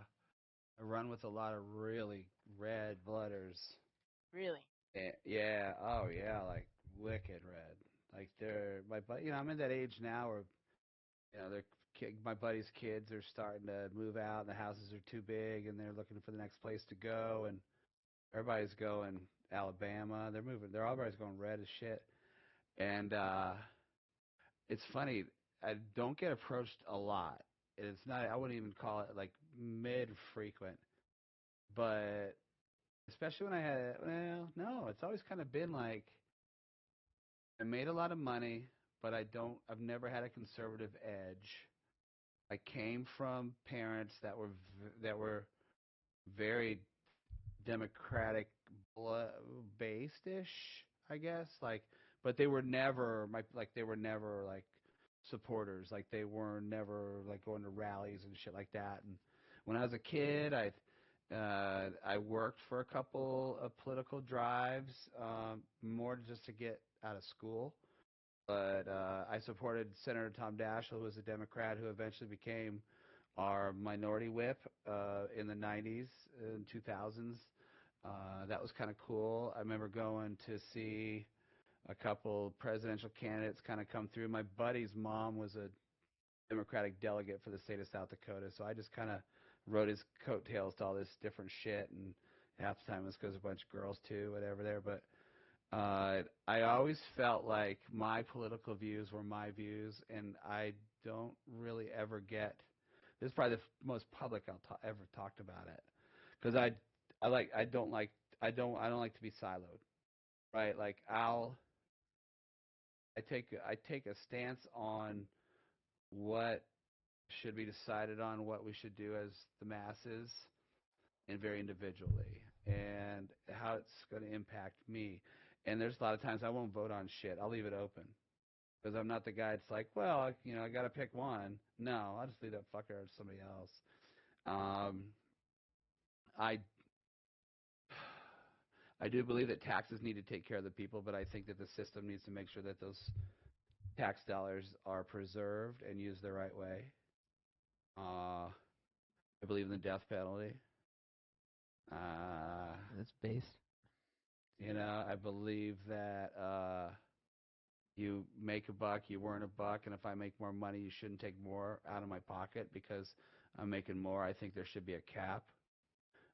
run with a lot of really red blooders. really. Yeah. Oh yeah. Like wicked red. Like they're my but I'm in that age now where my buddy's kids are starting to move out and the houses are too big and they're looking for the next place to go and everybody's going Alabama. They're moving. Everybody's going red as shit. And it's funny. I don't get approached a lot. It's not. I wouldn't even call it like mid frequent. But especially when I had, well, no, it's always kind of been like I made a lot of money, but I've never had a conservative edge. I came from parents that were very democratic based ish, I guess. Like, but they were never they were never like supporters. Like they were never like going to rallies and shit like that. And when I was a kid, I worked for a couple of political drives, more just to get out of school. But I supported Senator Tom Daschle, who was a Democrat who eventually became our minority whip in the 90s and 2000s. That was kind of cool. I remember going to see a couple presidential candidates kind of come through. My buddy's mom was a Democratic delegate for the state of South Dakota, so I just kind of rode his coattails to all this different shit, and half the time it was because a bunch of girls too, whatever there. But I always felt like my political views were my views, and I don't really ever get. This is probably the most public ever talked about it, because I don't like to be siloed, right? Like I take a stance on what should be decided on, what we should do as the masses, and very individually, and how it's going to impact me. And there's a lot of times I won't vote on shit. I'll leave it open because I'm not the guy that's like, well, I got to pick one. No, I'll just leave that fucker to somebody else. Um, I I do believe that taxes need to take care of the people, but I think that the system needs to make sure that those tax dollars are preserved and used the right way. I believe in the death penalty. Uh, That's based. I believe that you make a buck, you earn a buck, and if I make more money, you shouldn't take more out of my pocket because I'm making more. I think there should be a cap.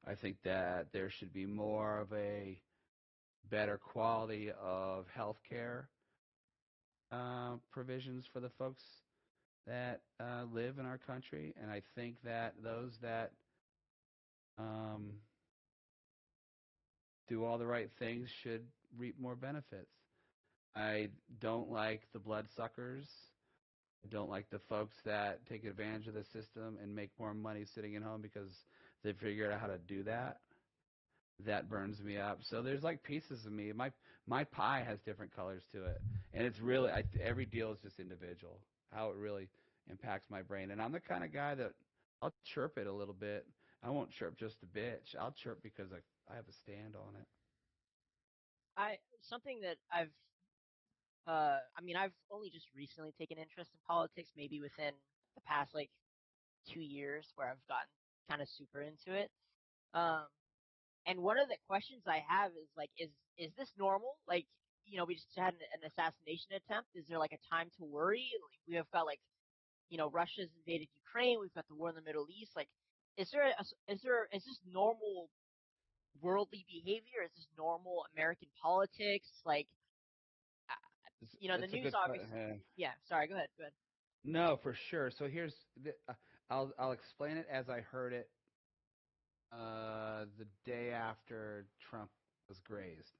I think that there should be more of a better quality of health care provisions for the folks that live in our country, and I think that those that um, do all the right things should reap more benefits. I don't like the bloodsuckers. I don't like the folks that take advantage of the system and make more money sitting at home because they figured out how to do that. That burns me up. So there's like pieces of me. My pie has different colors to it, and it's really every deal is just individual. How it really impacts my brain, and I'm the kind of guy that I'll chirp it a little bit. I won't chirp just a bitch. I'll chirp because I have a stand on it. I something that I mean, I've only just recently taken interest in politics, maybe within the past like 2 years, where I've gotten kind of super into it. Um, and one of the questions I have is like, is this normal? Like, we just had an assassination attempt. Is there like a time to worry? Like, we have got like, Russia's invaded Ukraine. We've got the war in the Middle East. Like, is this normal worldly behavior? Is this normal American politics? Like, the It's a news good obviously. question. Yeah, sorry. Go ahead. Go ahead. No, for sure. So I'll explain it as I heard it the day after Trump was grazed.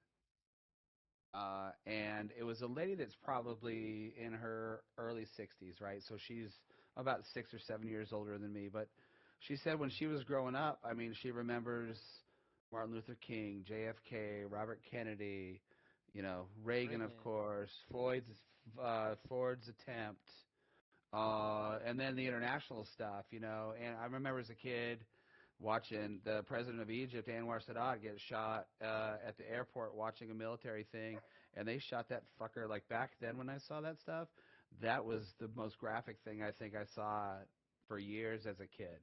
And it was a lady that's probably in her early 60s, right? So she's about 6 or 7 years older than me. But she said when she was growing up, I mean, she remembers Martin Luther King, JFK, Robert Kennedy, Reagan, of Reagan. course, Ford's attempt, and then the international stuff, And I remember as a kid, watching the president of Egypt, Anwar Sadat, get shot at the airport watching a military thing, and they shot that fucker. Like back then when I saw that stuff, that was the most graphic thing I think I saw for years as a kid.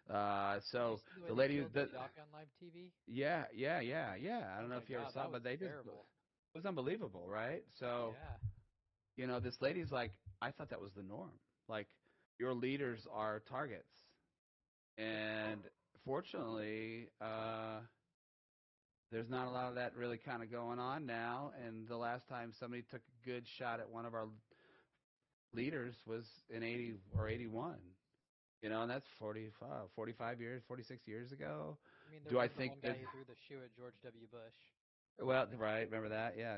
So Did you see the way the they lady, killed Gaddafi on live TV? yeah. I don't Oh know my if you ever God, saw that it, was but they just, terrible. it was unbelievable, right? So, Yeah. this lady's like, I thought that was the norm. Like, your leaders are targets. And fortunately, there's not a lot of that really kind of going on now. And the last time somebody took a good shot at one of our leaders was in 80 or 81. And that's 45 years, 46 years ago. I mean, there Do I was the think one that, guy who threw the shoe at George W. Bush. well, right, remember that? Yeah,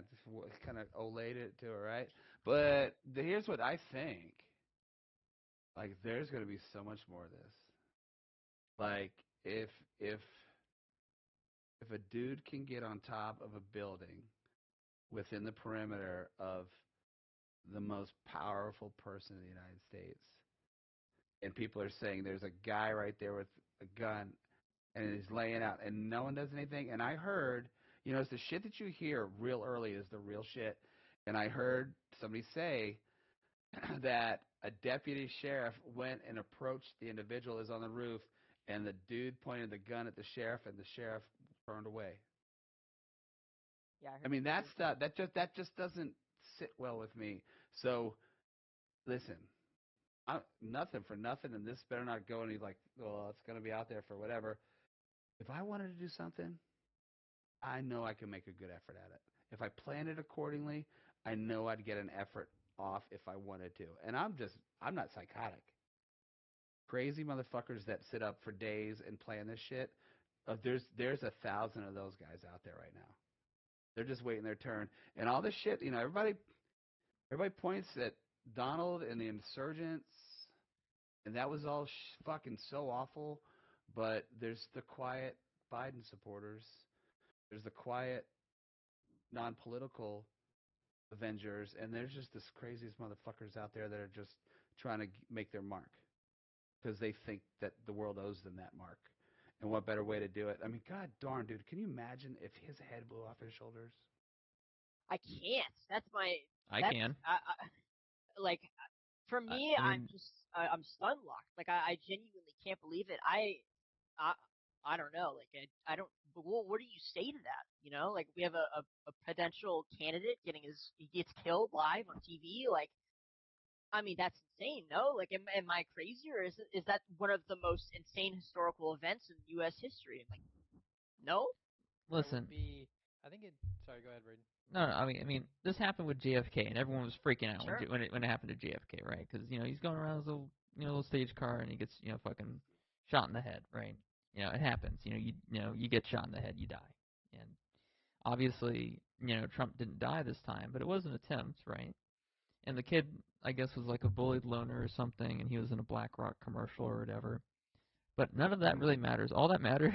kind of olayed it to her, right? But here's what I think. Like, there's going to be so much more of this. Like, if if if a dude can get on top of a building within the perimeter of the most powerful person in the United States, and people are saying there's a guy right there with a gun and he's laying out and no one does anything, and I heard, it's the shit that you hear real early is the real shit, and I heard somebody say that a deputy sheriff went and approached the individual who's on the roof, and the dude pointed the gun at the sheriff, and the sheriff turned away. Yeah, I mean, that's that just doesn't sit well with me. So, listen, nothing for nothing, and this better not go any like, well, it's going to be out there for whatever. If I wanted to do something, I know I can make a good effort at it. If I plan it accordingly, I know I'd get an effort off if I wanted to. And I'm not psychotic. Crazy motherfuckers that sit up for days and plan this shit. There's 1,000 of those guys out there right now. They're just waiting their turn. And all this shit, everybody points at Donald and the insurgents, and that was all fucking so awful. But there's the quiet Biden supporters. There's the quiet non-political Avengers, and there's just this craziest motherfuckers out there that are just trying to make their mark because they think that the world owes them that mark. And what better way to do it? I mean, god darn, dude, can you imagine if his head blew off his shoulders? I can't. That's my. I That's can. like for I, me. I mean, I'm stun locked. Like I genuinely can't believe it. I I don't know. Like I don't. What do you say to that? Like we have a potential candidate he gets killed live on TV. Like I mean that's insane. No, like am I crazy or is that one of the most insane historical events in U.S. history? I'm like no. That listen. would be. I think it. Sorry, go ahead, Braden. No, no, I mean, this happened with JFK, and everyone was freaking out Sure. when it happened to JFK, right? Because he's going around his little stage car, and he gets fucking shot in the head, right? It happens. You get shot in the head, you die, and obviously, Trump didn't die this time, but it was an attempt, right? And the kid, I guess, was like a bullied loner or something, and he was in a BlackRock commercial or whatever. But none of that really matters. All that matters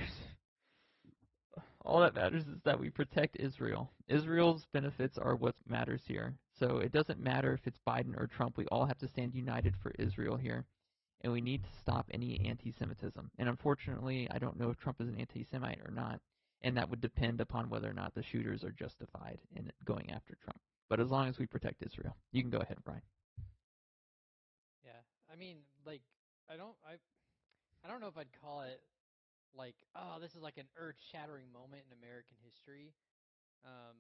is that we protect Israel. Israel's benefits are what matters here. So it doesn't matter if it's Biden or Trump. We all have to stand united for Israel here. And we need to stop any anti-Semitism. And unfortunately, I don't know if Trump is an anti-Semite or not. And that would depend upon whether or not the shooters are justified in going after Trump. But as long as we protect Israel. You can go ahead, Brian. Yeah, I mean, like, I don't know if I'd call it like, oh, this is like an earth-shattering moment in American history. Um,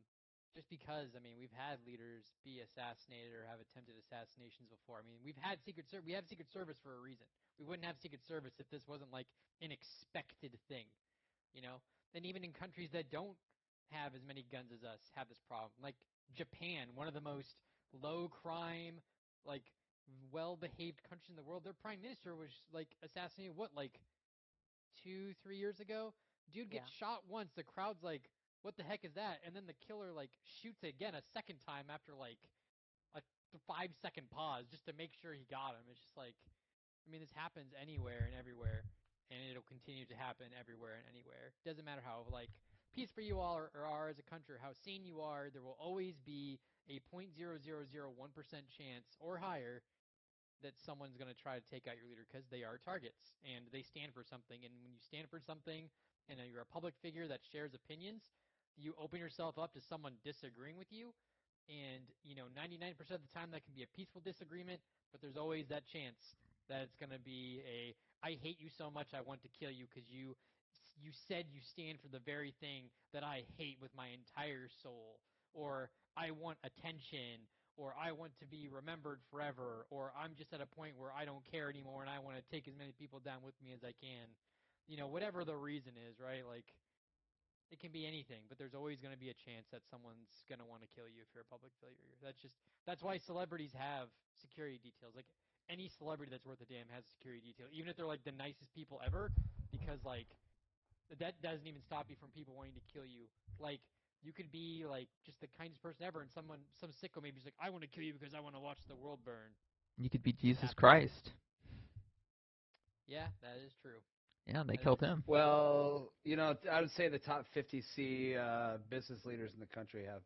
just because, I mean, we've had leaders be assassinated or have attempted assassinations before. I mean, we have Secret Service for a reason. We wouldn't have Secret Service if this wasn't like an expected thing, you know? And even in countries that don't have as many guns as us have this problem. Like Japan, one of the most low crime, like well-behaved countries in the world. Their prime minister was like assassinated, what, like 2, 3 years ago? Dude Yeah. gets shot once. The crowd's like, what the heck is that? And then the killer like shoots again a second time after like a 5 second pause just to make sure he got him. It's just like, I mean, this happens anywhere and everywhere, and it'll continue to happen everywhere and anywhere. Doesn't matter how like peaceful you all are as a country, or how sane you are. There will always be a 0.0001% chance or higher that someone's going to try to take out your leader because they are targets and they stand for something. And when you stand for something and you're a public figure that shares opinions, you open yourself up to someone disagreeing with you. And, 99% of the time that can be a peaceful disagreement, but there's always that chance that it's going to be I hate you so much I want to kill you because you said you stand for the very thing that I hate with my entire soul, or I want attention, or I want to be remembered forever, or I'm just at a point where I don't care anymore and I want to take as many people down with me as I can. Whatever the reason is, right? Like, it can be anything, but there's always going to be a chance that someone's going to want to kill you if you're a public figure. That's why celebrities have security details. Like, any celebrity that's worth a damn has a security detail, even if they're like the nicest people ever, because like that doesn't even stop you from people wanting to kill you. Like, you could be like just the kindest person ever, and some sicko maybe is like, I want to kill you because I want to watch the world burn. You could be Jesus Christ. Yeah, that is true. Yeah, they killed him. Well, I would say the top 50 business leaders in the country have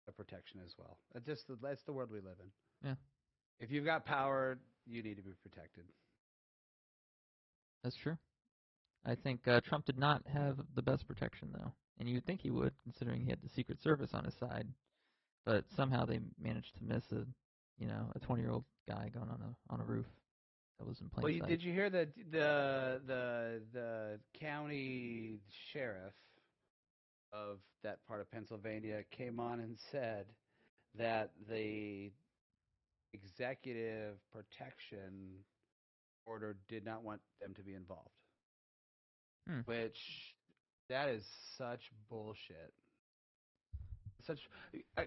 a protection as well. That's the world we live in. Yeah. If you've got power, you need to be protected. That's true. I think Trump did not have the best protection, though. And you'd think he would, considering he had the Secret Service on his side. But somehow they managed to miss a 20-year-old guy going on a roof that was in plain sight. Did you hear that the county sheriff of that part of Pennsylvania came on and said that the executive protection order did not want them to be involved? Which, that is such bullshit.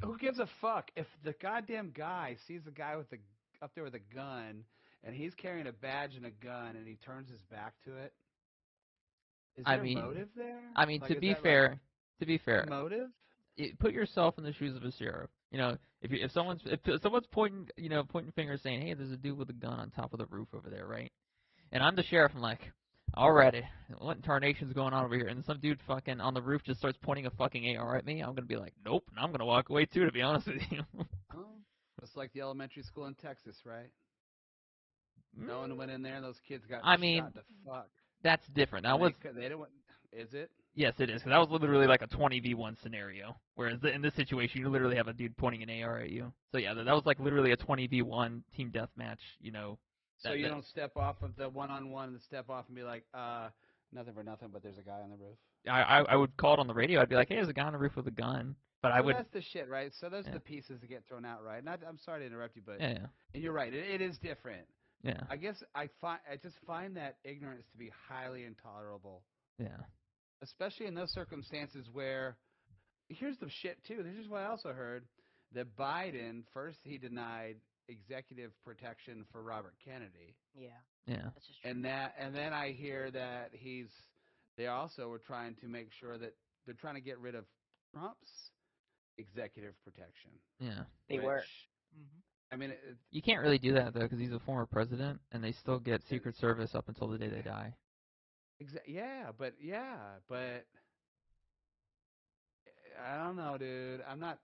Who gives a fuck if the goddamn guy sees a guy up there with a gun and he's carrying a badge and a gun and he turns his back to it? Is there motive there? I mean, to be fair, motive. Put yourself in the shoes of a sheriff. If someone's pointing fingers saying, "Hey, there's a dude with a gun on top of the roof over there," right? And I'm the sheriff. I'm like, alrighty, what in tarnation's going on over here? And some dude fucking on the roof just starts pointing a fucking AR at me. I'm gonna be like, nope, and I'm gonna walk away too. To be honest with you. It's like the elementary school in Texas, right? No one went in there, and those kids got shot to fuck. That's different. They didn't. Is it? Yes, it is. Because that was literally like a 20v1 scenario. Whereas in this situation, you literally have a dude pointing an AR at you. So yeah, that was like literally a 20v1 team deathmatch. So you don't step off of the one-on-one and step off and be like, nothing for nothing, but there's a guy on the roof. I would call it on the radio. I'd be like, hey, there's a guy on the roof with a gun. But I would. That's the shit, right? So those are the pieces that get thrown out, right? And I'm sorry to interrupt you, but and you're right. It is different. Yeah. I guess I just find that ignorance to be highly intolerable. Yeah. Especially in those circumstances where, here's the shit too. This is what I also heard, that Biden, first he denied executive protection for Robert Kennedy. Yeah. Yeah. That's just true. And then I hear that they also were trying to make sure that they're trying to get rid of Trump's executive protection. Yeah. They were. Mm-hmm. I mean, you can't really do that though, because he's a former president, and they still get Secret Service up until the day they die. But I don't know, dude. I'm not,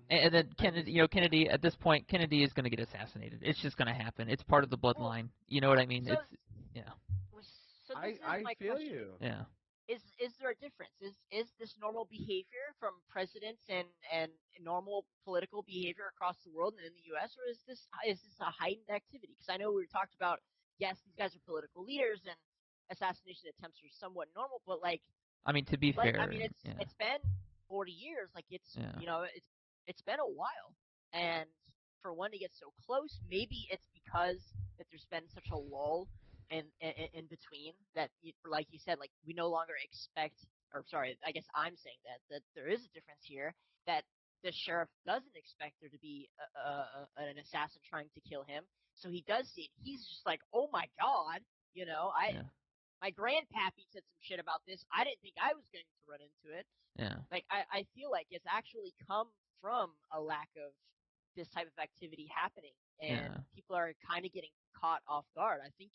And then Kennedy. At this point, Kennedy is going to get assassinated. It's just going to happen. It's part of the bloodline. You know what I mean? So, yeah. So this I is my feel question. you. Yeah. Is there a difference? Is this normal behavior from presidents and normal political behavior across the world and in the U.S., or is this a heightened activity? Because I know we talked about, yes, these guys are political leaders and assassination attempts are somewhat normal, but like, I mean, to be fair, I mean, it's been 40 years. Like it's it's been a while, and for one to get so close, maybe it's because that there's been such a lull in between that, like you said, like we no longer expect, or sorry, I guess I'm saying that there is a difference here, that the sheriff doesn't expect there to be an assassin trying to kill him, so he does see it. He's just like, oh my god, my grandpappy said some shit about this. I didn't think I was going to run into it. Yeah. Like, I feel like it's actually come from a lack of this type of activity happening, and people are kind of getting caught off guard. I think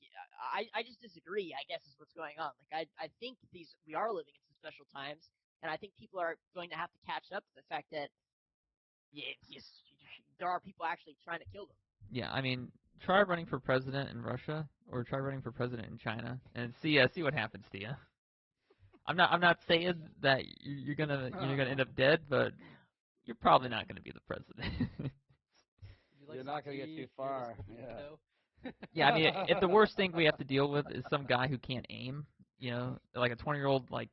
I just disagree, I guess, is what's going on. Like, I think we are living in some special times, and I think people are going to have to catch up to the fact that there are people actually trying to kill them. Yeah, I mean, try running for president in Russia or try running for president in China and see what happens to you. I'm not saying that you're gonna end up dead, but you're probably not gonna be the president. Would you like You're some not gonna get tea too if you're this far. bullshit, Yeah. though? Yeah, I mean, if the worst thing we have to deal with is some guy who can't aim, like a 20-year-old, like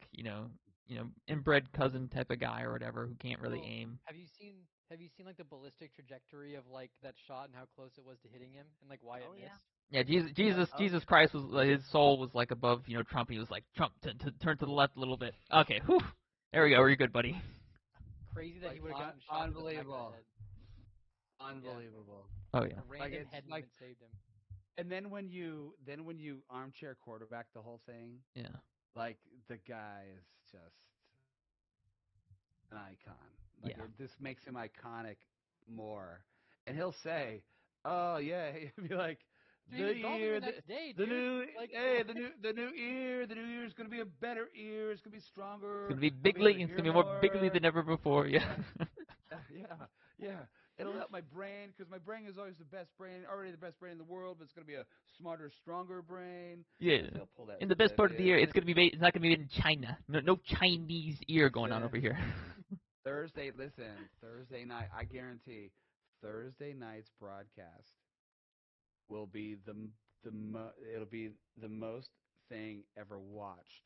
inbred cousin type of guy or whatever who can't really Well, aim. have you seen like the ballistic trajectory of like that shot and how close it was to hitting him and like why it Oh, yeah. missed? Yeah, Jesus Christ was his soul was like above, Trump. He was like, Trump, turn to the left a little bit. Okay, whew, there we go. You're good, buddy. Crazy that he Like, would have gotten shot in the back of the unbelievable. head. Unbelievable. Oh yeah, A Like random it's head like, movement saved him. and then when you armchair quarterback the whole thing, yeah, like the guy is just an icon. Like yeah. this makes him iconic more. And he'll say, "Oh yeah," he'll be like, Dude, he "The was golfing year, the next day, the dude. new, Like, hey, what? the new year is gonna be a better year. It's gonna be It's stronger. gonna be I'll be able bigly. to It's hear gonna be more bigly more." than ever before. Yeah, Yeah, yeah. It'll help my brain because my brain is always the best brain, already the best brain in the world. But it's gonna be a smarter, stronger brain. yeah. They'll pull that. In the best part of the year, it's not gonna be made in China. No Chinese ear going on over here. Thursday night. I guarantee Thursday night's broadcast will be it'll be the most thing ever watched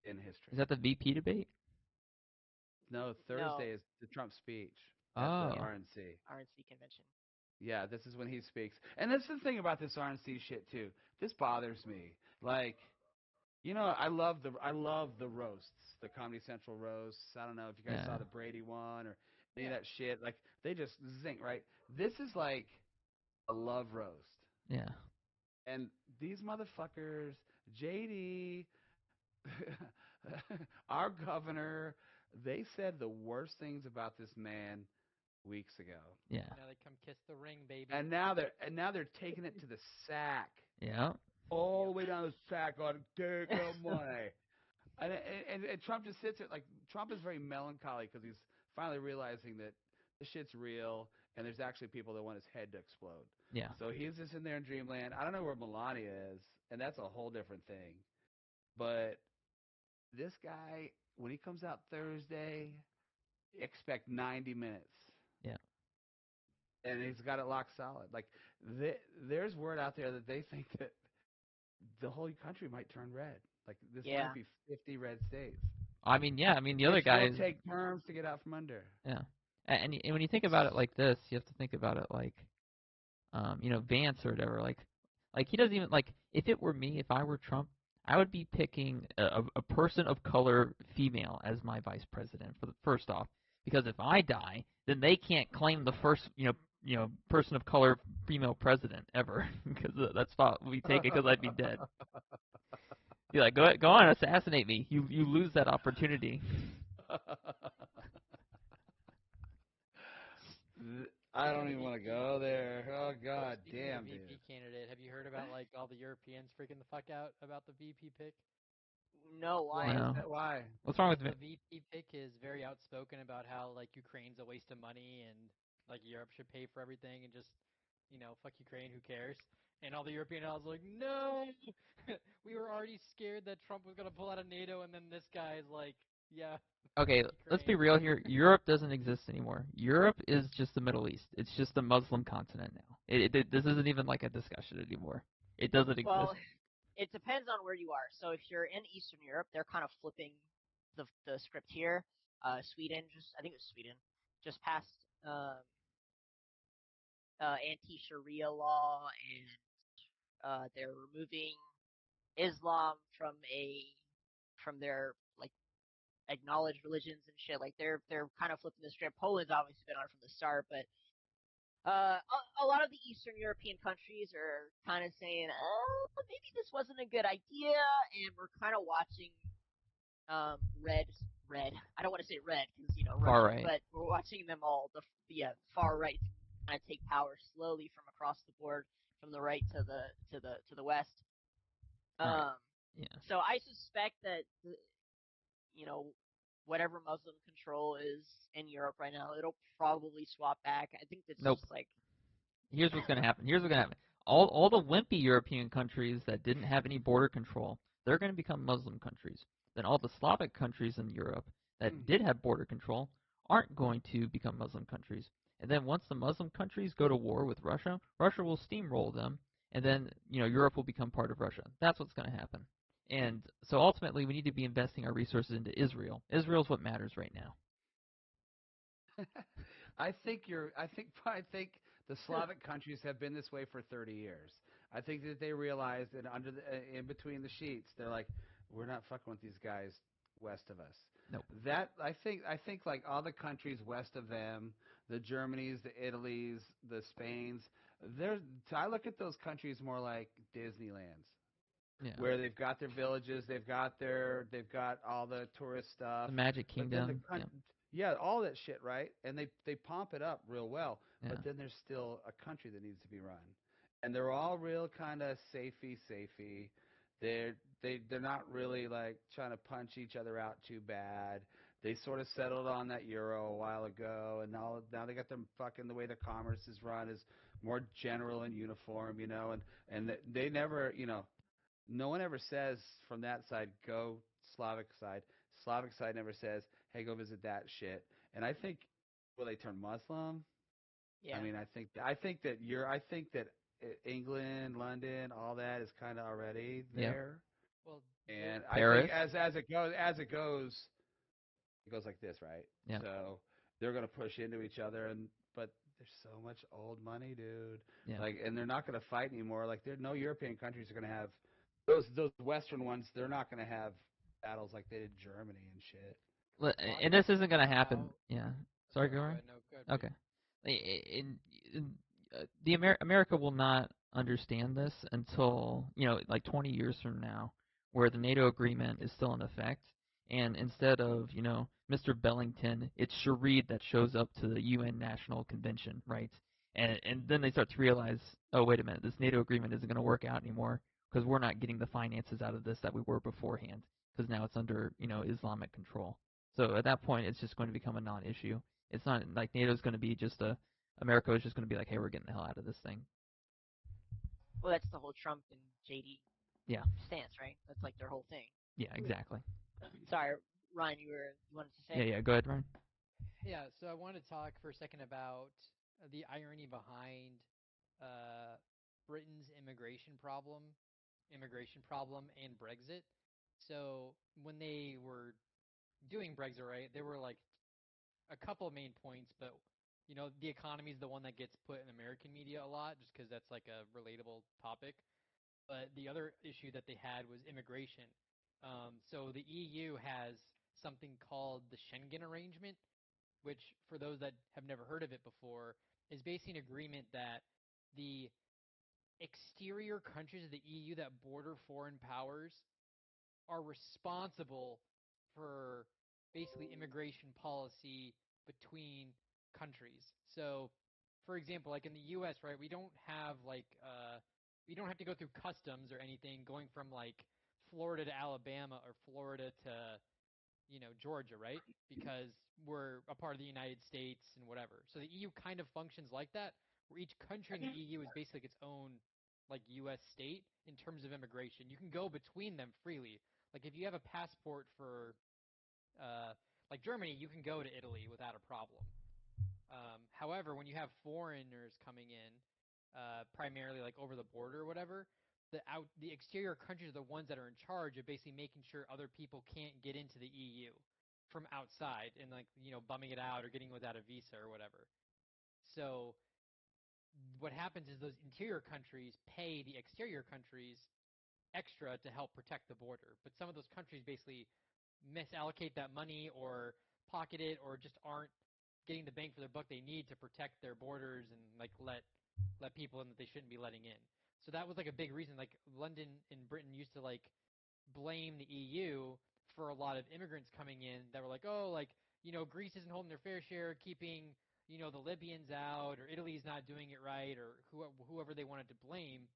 in history. Is that the VP debate? No, Thursday is the Trump speech at the Oh, RNC. RNC convention. Yeah, this is when he speaks. And that's the thing about this RNC shit too. This bothers me. Like, I love the roasts, the Comedy Central roasts. I don't know if you guys yeah, saw the Brady one or any of Yeah. that shit. Like they just zing, right? This is like a love roast. yeah. And these motherfuckers, JD, our governor, they said the worst things about this man weeks ago. Yeah. Now they come kiss the ring, baby. And now they're taking it to the sack. Yeah. All the way down the sack on take money. And Trump just sits there like Trump is very melancholy because he's finally realizing that this shit's real and there's actually people that want his head to explode. Yeah. So he's just in there in dreamland. I don't know where Melania is, and that's a whole different thing. But this guy, when he comes out Thursday, expect 90 minutes. Yeah. And he's got it locked solid. Like there's word out there that they think that the whole country might turn red. Like this Yeah. might be 50 red states. I mean, yeah. I mean, the other Which guy will is. take terms to get out from under. Yeah. And when you think about it like this, you have to think about it like, Vance or whatever. Like he doesn't even like. If it were me, if I were Trump, I would be picking a person of color female as my vice president for the first off, because if I die, then they can't claim the first, person of color female president ever, because that's thought we take it because I'd be dead. Be like, go on, assassinate me. You lose that opportunity. I don't even want to go there. Oh God, Speaking damn, of VP dude. candidate, have you heard about like all the Europeans freaking the fuck out about the VP pick? No, Why why? is No. that? Why? What's wrong with The me? VP pick is very outspoken about how like Ukraine's a waste of money and like Europe should pay for everything and just fuck Ukraine, who cares? And all the European allies are like, no, we were already scared that Trump was gonna pull out of NATO, and then this guy is like, yeah, Okay, fuck let's be Ukraine. real here. Europe doesn't exist anymore. Europe is just the Middle East. It's just a Muslim continent now. This isn't even like a discussion anymore. It doesn't exist. Well, it depends on where you are. So if you're in Eastern Europe, they're kind of flipping the script here. Sweden, I think it was Sweden, just passed anti-Sharia law, and they're removing Islam from their like acknowledged religions and shit. Like they're kind of flipping the script. Poland's obviously been on from the start, but a lot of the Eastern European countries are kind of saying, oh, maybe this wasn't a good idea, and we're kind of watching red. I don't want to say red because Far Russia, right. but we're watching them all the far right kind of take power slowly from across the board, from the right to the west. Right. Yeah. So I suspect that whatever Muslim control is in Europe right now, it'll probably swap back. I think it's Nope. just like here's what's going to happen. Here's what's going to happen. All the wimpy European countries that didn't have any border control, they're going to become Muslim countries. Then all the Slavic countries in Europe that did have border control aren't going to become Muslim countries. And then once the Muslim countries go to war with Russia, Russia will steamroll them, and then Europe will become part of Russia. That's what's going to happen. And so ultimately, we need to be investing our resources into Israel. Israel's what matters right now. I think the Slavic countries have been this way for 30 years. I think that they realized that in between the sheets, they're like, we're not fucking with these guys west of us. Nope. That I think like all the countries west of them, the Germanys, the Italys, the Spains, I look at those countries more like Disneylands. Yeah. Where they've got their villages, they've got all the tourist stuff, the Magic Kingdom. Yeah, all that shit, right? And they pomp it up real well, Yeah. but then there's still a country that needs to be run, and they're all real kind of safey. They're not really like trying to punch each other out too bad. They sort of settled on that euro a while ago, and now they got them fucking the way the commerce is run is more general and uniform, and they never, no one ever says from that side, go Slavic side. Slavic side never says, hey, go visit that shit. And I think, will they turn Muslim? Yeah. I mean, I think that England, London, all that is kind of already there. Well, And Paris. I think as it goes like this, right? Yeah. So they're going to push into each other, but there's so much old money, dude. Yeah. And they're not going to fight anymore. Like, no European countries are going to have those Western ones. They're not going to have battles like they did Germany and shit. And this isn't going to happen. Yeah. Sorry, go ahead. No, go ahead. Okay. America will not understand this until like 20 years from now, where the NATO agreement is still in effect, and instead of Mr. Bellington, it's Sharid that shows up to the UN National Convention, right? And then they start to realize, oh wait a minute, this NATO agreement isn't going to work out anymore because we're not getting the finances out of this that we were beforehand, because now it's under Islamic control. So at that point, it's just going to become a non-issue. It's not like NATO's going to be America is just going to be like, hey, we're getting the hell out of this thing. Well, that's the whole Trump and JD Yeah. stance, right? That's like their whole thing. Yeah, exactly. Sorry, Ryan, you wanted to say? Yeah, go ahead, Ryan. Yeah, so I want to talk for a second about the irony behind Britain's immigration problem, and Brexit. So when they were doing Brexit, right, there were like a couple of main points, but the economy is the one that gets put in American media a lot, just because that's like a relatable topic. But the other issue that they had was immigration. So the EU has something called the Schengen Arrangement, which, for those that have never heard of it before, is basically an agreement that the exterior countries of the EU that border foreign powers are responsible for basically immigration policy between countries. So, for example, like in the U.S., right, we don't have to go through customs or anything going from like Florida to Alabama or Florida to Georgia, right? Because we're a part of the United States and whatever. So the EU kind of functions like that, where each country in the EU is basically its own like U.S. state in terms of immigration. You can go between them freely. Like if you have a passport for like Germany, you can go to Italy without a problem. However, when you have foreigners coming in, primarily like over the border or whatever, the exterior countries are the ones that are in charge of basically making sure other people can't get into the EU from outside and like bumming it out or getting without a visa or whatever. So what happens is those interior countries pay the exterior countries extra to help protect the border, but some of those countries basically misallocate that money or pocket it or just aren't getting the bang for their buck they need to protect their borders and like let people in that they shouldn't be letting in. So that was like a big reason. Like London and Britain used to like blame the EU for a lot of immigrants coming in that were like, oh, like Greece isn't holding their fair share, keeping the Libyans out, or Italy's not doing it right, or whoever they wanted to blame.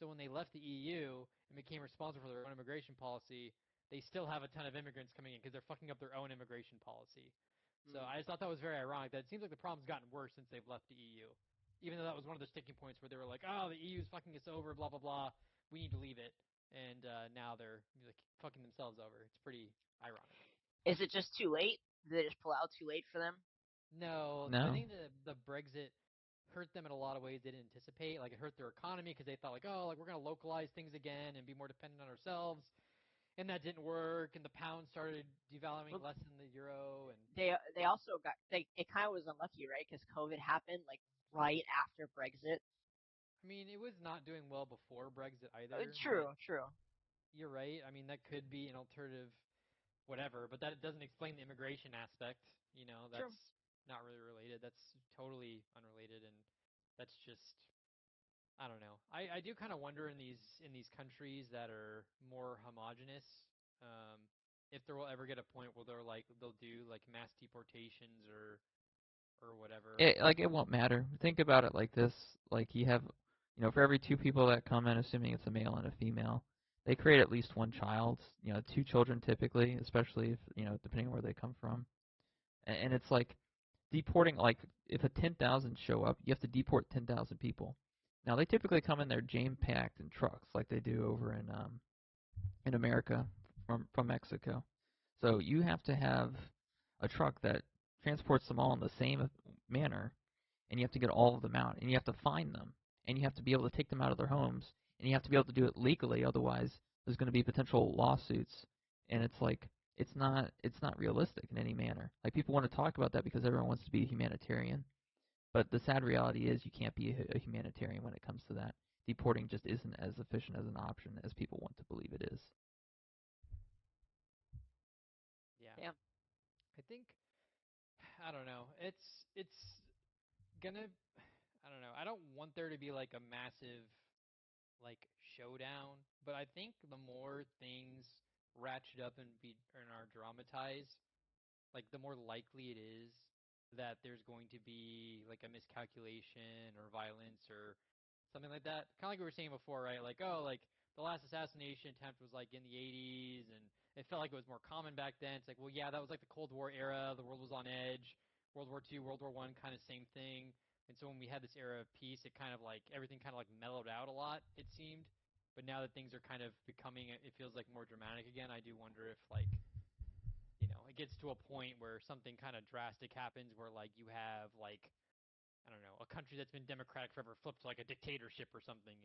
So when they left the EU and became responsible for their own immigration policy, they still have a ton of immigrants coming in because they're fucking up their own immigration policy. So I just thought that was very ironic. That it seems like the problem's gotten worse since they've left the EU. even though that was one of the sticking points where they were like, oh, the EU's fucking us over, blah blah blah, we need to leave it, and now they're like fucking themselves over. It's pretty ironic. Is it just too late? Did they just pull out too late for them? No, I No. think the Brexit hurt them in a lot of ways they didn't anticipate. Like it hurt their economy because they thought like, oh, like we're gonna localize things again and be more dependent on ourselves, and that didn't work. And the pound started devaluing Well, less than the euro, and they also got it kind of was unlucky, right? Because COVID happened like right after Brexit. I mean it was not doing well before Brexit either. But True. you're right. I mean that could be an alternative, whatever. But that doesn't explain the immigration aspect. You know, True. that's not really related. That's totally unrelated, and that's just I don't know. I do kind of wonder in these countries that are more homogenous, um, if there will ever get a point where they'll do like mass deportations or whatever. It won't matter. Think about it like this: like you have, for every two people that come in, assuming it's a male and a female, they create at least one child. Two children typically, especially if depending on where they come from. And it's like deporting. Like if a 10,000 show up, you have to deport 10,000 people. Now they typically come in there jam-packed in trucks, like they do over in America from Mexico. So you have to have a truck that transports them all in the same manner, and you have to get all of them out, and you have to find them, and you have to be able to take them out of their homes, and you have to be able to do it legally. Otherwise, there's going to be potential lawsuits, and it's like it's not realistic in any manner. Like people want to talk about that because everyone wants to be a humanitarian, but the sad reality is you can't be a humanitarian when it comes to that. Deporting just isn't as efficient as an option as people want to believe it is. Yeah, Yeah. I think I don't know. It's gonna I don't know. I don't want there to be like a massive like showdown, but I think the more things ratchet up and are dramatized, like the more likely it is that there's going to be like a miscalculation or violence or something like that. Kind of like we were saying before, right? Like, oh, like the last assassination attempt was like in the 80s and it felt like it was more common back then. It's like, well, yeah, that was like the Cold War era. The world was on edge. World War II, World War I, kind of same thing. And so when we had this era of peace, it kind of like everything kind of like mellowed out a lot, it seemed. But now that things are kind of becoming, it feels like more dramatic again. I do wonder if like it gets to a point where something kind of drastic happens where like you have like I don't know, a country that's been democratic forever flips like a dictatorship or something.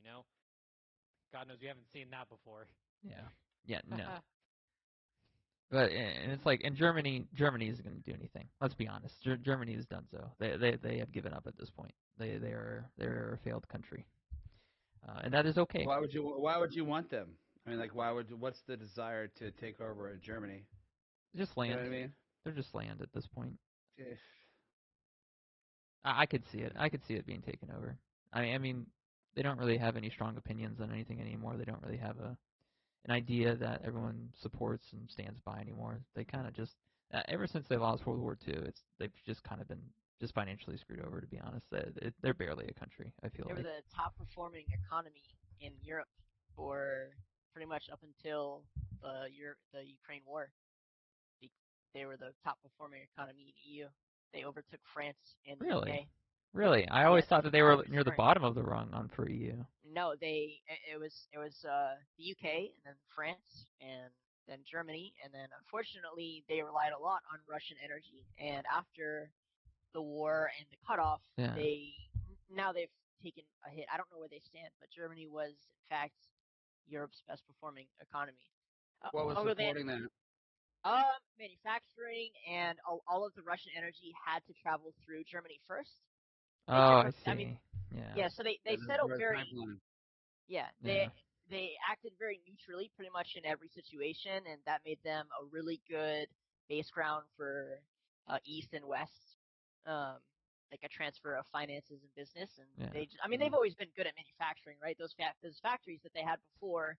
God knows we haven't seen that before. Yeah. Yeah. No. But and it's like, and Germany isn't going to do anything. Let's be honest. Germany is done so. They have given up at this point. They're a failed country, and that is okay. Why would you want them? I mean, like, what's the desire to take over Germany? Just You know land. what I mean? They're just land at this point. If, I could see it. I could see it being taken over. I mean, they don't really have any strong opinions on anything anymore. They don't really have an idea that everyone supports and stands by anymore. They kind of just ever since they lost World War II, they've just kind of been just financially screwed over. To be honest, they're barely a country. I feel They were like. the top performing economy in Europe for pretty much up until the Ukraine war. They were the top performing economy in EU. They overtook France and the Really, UK. really, I always Yes, thought that they I were was near the swearing. bottom of the rung on for EU. No, it was the UK and then France and then Germany and then unfortunately they relied a lot on Russian energy and after the war and the cutoff Yeah. they've taken a hit. I don't know where they stand, but Germany was in fact Europe's best performing economy. what was Longer than supporting that? manufacturing and all of the Russian energy had to travel through Germany first. Oh, They did. I I mean, see. Yeah. yeah. So they The settled North very. Pipeline. Yeah, Yeah. they acted very neutrally pretty much in every situation, and that made them a really good base ground for East and West, um, like a transfer of finances and business. And Yeah. I mean, they've always been good at manufacturing, right? Those factories that they had before,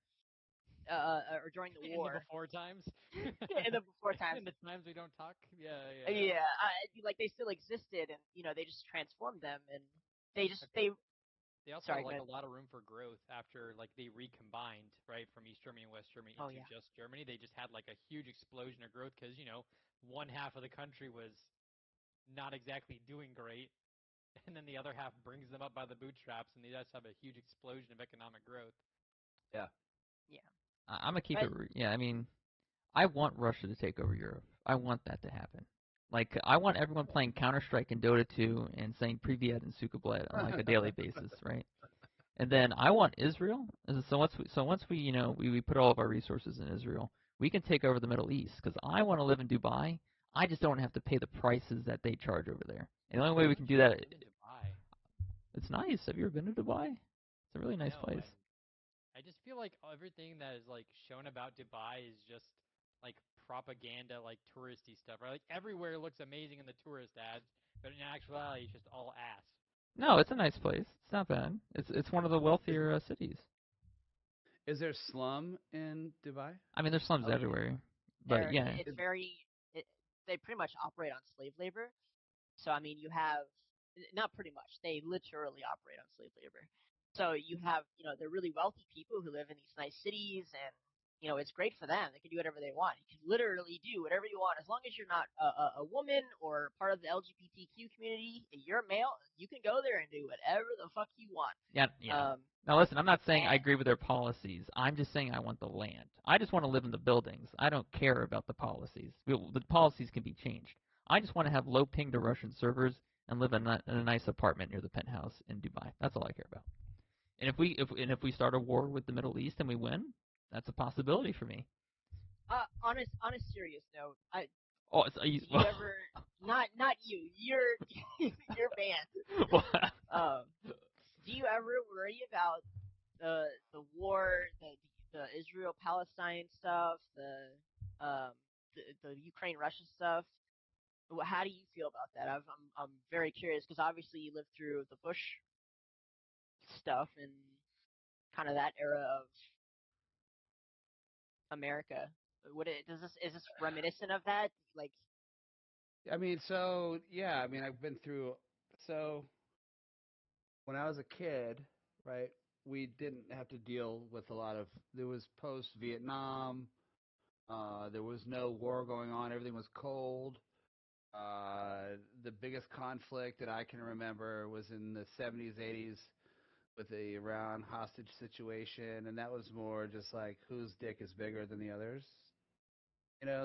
or during the In the war, before times. in the before times. In the times we don't talk. Yeah, yeah. Yeah, like they still existed, and they just transformed them, and they. They also had Sorry, like good. a lot of room for growth after like they recombined, right, from East Germany and West Germany Oh into yeah. just Germany. They just had like a huge explosion of growth because one half of the country was not exactly doing great, and then the other half brings them up by the bootstraps, and they just have a huge explosion of economic growth. Yeah. Yeah. I'm gonna keep But it. Yeah, I mean, I want Russia to take over Europe. I want that to happen. Like, I want everyone playing Counter Strike and Dota 2 and saying Privyet and Sukabled on like a daily basis, right? And then I want Israel. So once we we put all of our resources in Israel, we can take over the Middle East because I want to live in Dubai. I just don't have to pay the prices that they charge over there. And the only way we can do that, Live in Dubai. it's nice. Have you ever been to Dubai? It's a really nice No, place. I just feel like everything that is like shown about Dubai is just like propaganda, like touristy stuff. Right? Like everywhere looks amazing in the tourist ads, but in actuality, it's just all ass. No, it's a nice place. It's not bad. It's one of the Is wealthier cities. is there slum in Dubai? I mean, there's slums oh yeah, everywhere, but yeah, it's It, very. They pretty much operate on slave labor. So I mean, you have not pretty much. They literally operate on slave labor. So you have, they're really wealthy people who live in these nice cities, and it's great for them. They can do whatever they want. You can literally do whatever you want as long as you're not a woman or part of the LGBTQ community. You're male. You can go there and do whatever the fuck you want. yeah. Um, Now listen, I'm not saying I and agree with their policies. I'm just saying I want the land. I just want to live in the buildings. I don't care about the policies. The policies can be changed. I just want to have low ping to Russian servers and live in a nice apartment near the penthouse in Dubai. That's all I care about. And if we start a war with the Middle East and we win, that's a possibility for me. on a serious note, Oh, it's do you ever not you? You're banned. Um, do you ever worry about the war, the Israel Palestine stuff, the Ukraine Russia stuff? How do you feel about that? I'm very curious because obviously you lived through the Bush stuff and kind of that era of America. Is this reminiscent of that? Like, I mean, so yeah, I mean, I've been through. So when I was a kid, right, we didn't have to deal with a lot of. There was post Vietnam. There was no war going on. Everything was cold. The biggest conflict that I can remember was in the 70s, 80s with the Iran hostage situation, and that was more just like whose dick is bigger than the others.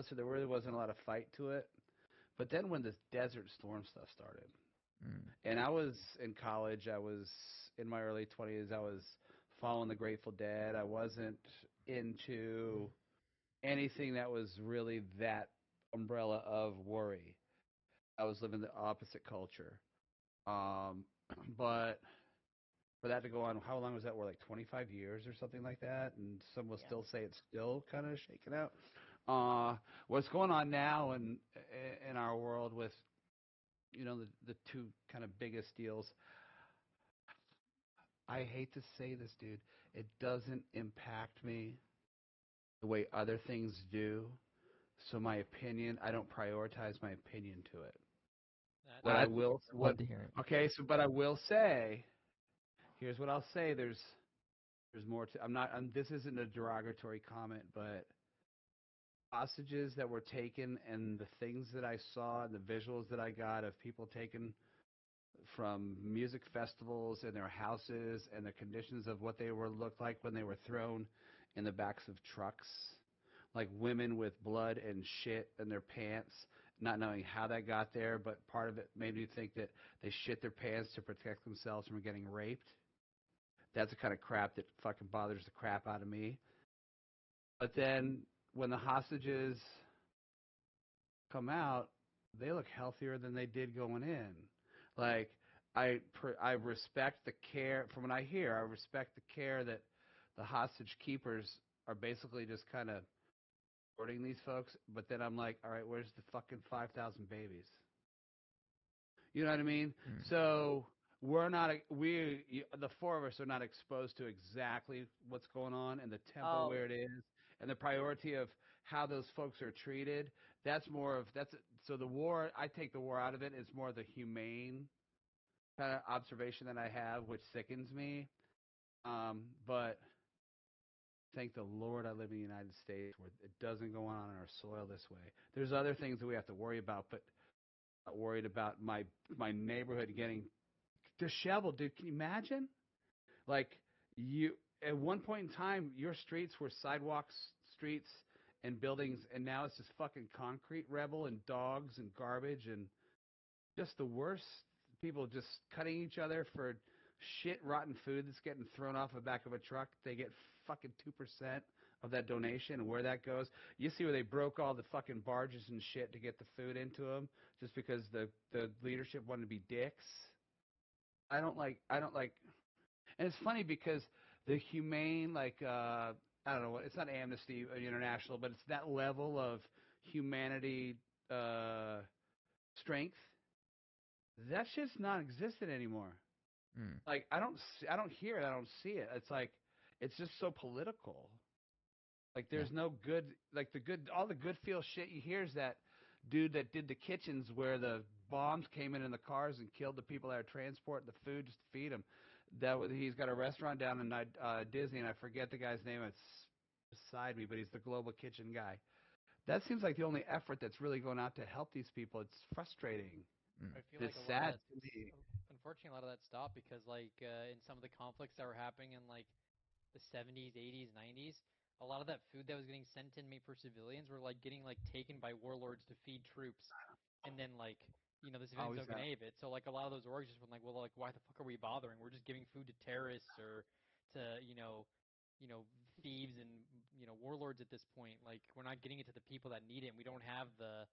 So there really wasn't a lot of fight to it. But then when this Desert Storm stuff started, Mm. and I was in college, I was in my early 20s, I was following the Grateful Dead. I wasn't into anything that was really that umbrella of worry. I was living the opposite culture. Um, but for that to go on, how long was that? War like 25 years or something like that, and some will yeah, still say it's still kind of shaking out. What's going on now in our world with the two kind of biggest deals? I hate to say this, dude. It doesn't impact me the way other things do. So my opinion, I don't prioritize my opinion to it. What That's I I'd will, love what to hear it. okay, so but I will say, here's what I'll say. There's more to. I'm not. This isn't a derogatory comment, but hostages that were taken and the things that I saw and the visuals that I got of people taken from music festivals and their houses and the conditions of what they were looked like when they were thrown in the backs of trucks, like women with blood and shit in their pants, not knowing how that got there, but part of it made me think that they shit their pants to protect themselves from getting raped. That's the kind of crap that fucking bothers the crap out of me. But then when the hostages come out, they look healthier than they did going in. Like I respect the care from what I hear. I respect the care that the hostage keepers are basically just kind of boarding these folks. But then I'm like, all right, where's the fucking 5,000 babies? You know what I mean? Mm. So the four of us are not exposed to exactly what's going on in the temple oh where it is and the priority of how those folks are treated. So the war. I take the war out of it. It's more the humane kind of observation that I have, which sickens me. But thank the Lord I live in the United States where it doesn't go on our soil this way. There's other things that we have to worry about, but not worried about my neighborhood getting disheveled, dude. Can you imagine? Like you at one point in time, your streets were sidewalks, streets, and buildings, and now it's just fucking concrete rebel and dogs and garbage and just the worst. People just cutting each other for shit, rotten food that's getting thrown off the back of a truck. They get fucking 2% of that donation, and where that goes. You see where they broke all the fucking barges and shit to get the food into them, just because the leadership wanted to be dicks. I don't like, and it's funny because the humane, like, I don't know what, it's not Amnesty International, but it's that level of humanity, strength. That shit's non-existent anymore. Mm. Like, I don't hear it, I don't see it. It's like, it's just so political. Like, Yeah. there's no good, like all the good feel shit you hear is that dude that did the kitchens where the bombs came in the cars and killed the people that are transporting the food just to feed them. He's got a restaurant down in Disney, and I forget the guy's name. It's beside me, but he's the global kitchen guy. That seems like the only effort that's really going out to help these people. It's frustrating. Mm. I feel It's like a lot of sad that, to me. unfortunately, a lot of that stopped because, like, in some of the conflicts that were happening in like the 70s, 80s, 90s, a lot of that food that was getting sent in made for civilians were like getting like taken by warlords to feed troops, and then like the civilians Always don't get that. any of it. So like a lot of those orgs just were like, well, like why the fuck are we bothering? We're just giving food to terrorists or to thieves and warlords at this point. Like we're not getting it to the people that need it. And we don't have the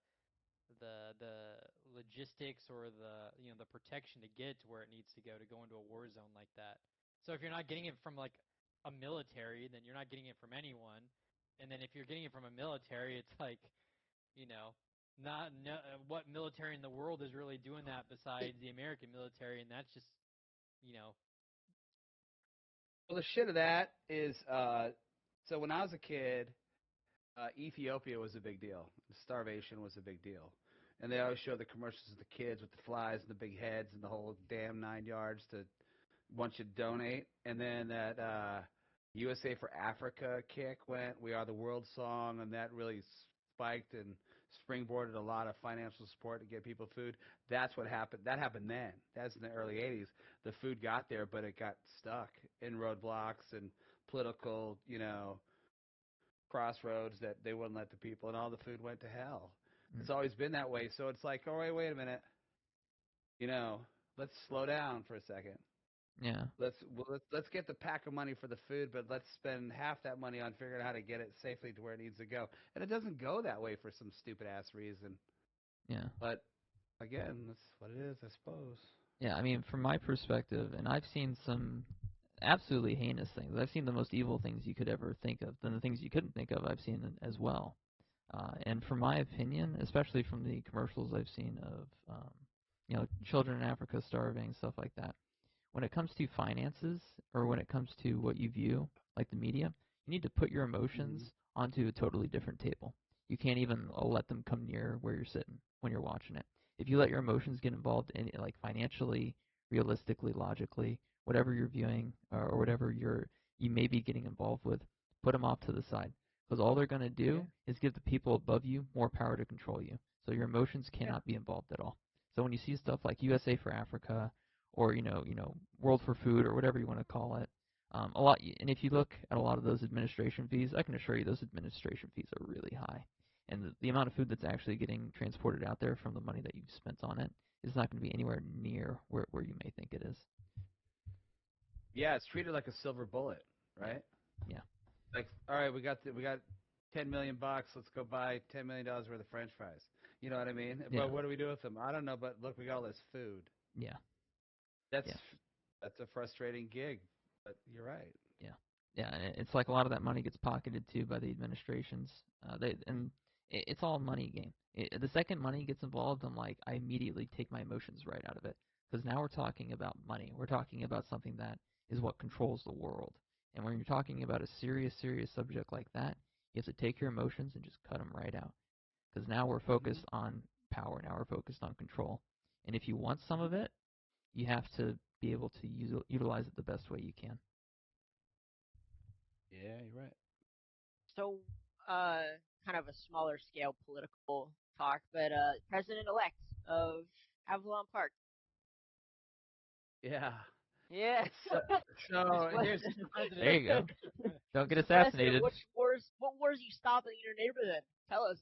logistics or the protection to get it to where it needs to go into a war zone like that. So if you're not getting it from like a military, then you're not getting it from anyone. And then if you're getting it from a military, it's like, you know, not no, what military in the world is really doing that besides the American military, and that's just, you know, Well, the shit of that is, so when I was a kid, Ethiopia was a big deal. Starvation was a big deal. And they always show the commercials of the kids with the flies and the big heads and the whole damn 9 yards to want you to donate. And then that USA for Africa kick went, We Are the World song, and that really spiked and springboarded a lot of financial support to get people food. That's what happened. That happened then. That's in the early 80s. The food got there, but it got stuck in roadblocks and political, crossroads that they wouldn't let the people, and all the food went to hell. Mm. It's always been that way. So it's like, all right, wait a minute. You know, let's slow down for a second. Yeah. Let's get the pack of money for the food, but let's spend half that money on figuring out how to get it safely to where it needs to go. And it doesn't go that way for some stupid ass reason. Yeah. But again, that's what it is, I suppose. Yeah, I mean, from my perspective, and I've seen some absolutely heinous things. I've seen the most evil things you could ever think of. Then the things you couldn't think of, I've seen as well. And from my opinion, especially from the commercials I've seen of, children in Africa starving, stuff like that, when it comes to finances or when it comes to what you view, like the media, you need to put your emotions Mhm. onto a totally different table. You can't even let them come near where you're sitting when you're watching it. If you let your emotions get involved in it, like financially, realistically, logically, whatever you're viewing or whatever you may be getting involved with, put them off to the side. Because all they're going to Yeah. do is give the people above you more power to control you. So your emotions Yeah. cannot be involved at all. So when you see stuff like USA for Africa, or World for Food or whatever you want to call it. A lot, and if you look at a lot of those administration fees, I can assure you those administration fees are really high, and the amount of food that's actually getting transported out there from the money that you've spent on it is not going to be anywhere near where you may think it is. Yeah, it's treated like a silver bullet, Yeah, right? yeah, Like, all right, we got $10 million. Let's go buy $10 million worth of French fries. You know what I mean? yeah, But what do we do with them? I don't know. But look, we got all this food. yeah, That's yeah. that's a frustrating gig. But you're right. Yeah, yeah. And it's like a lot of that money gets pocketed too by the administrations. It's all a money game. The second money gets involved, I immediately take my emotions right out of it because now we're talking about money. We're talking about something that is what controls the world. And when you're talking about a serious, serious subject like that, you have to take your emotions and just cut them right out because now we're Hmm. focused on power. Now we're focused on control. And if you want some of Hmm. it, you have to be able to utilize it the best way you can. Yeah, you're right. So, kind of a smaller scale political talk, but president-elect of Avalon Park, Yeah. Yeah. So, so here's Mr. President. There you go. Don't get Mr. President, assassinated. what wars you stopping in your neighborhood? Tell us.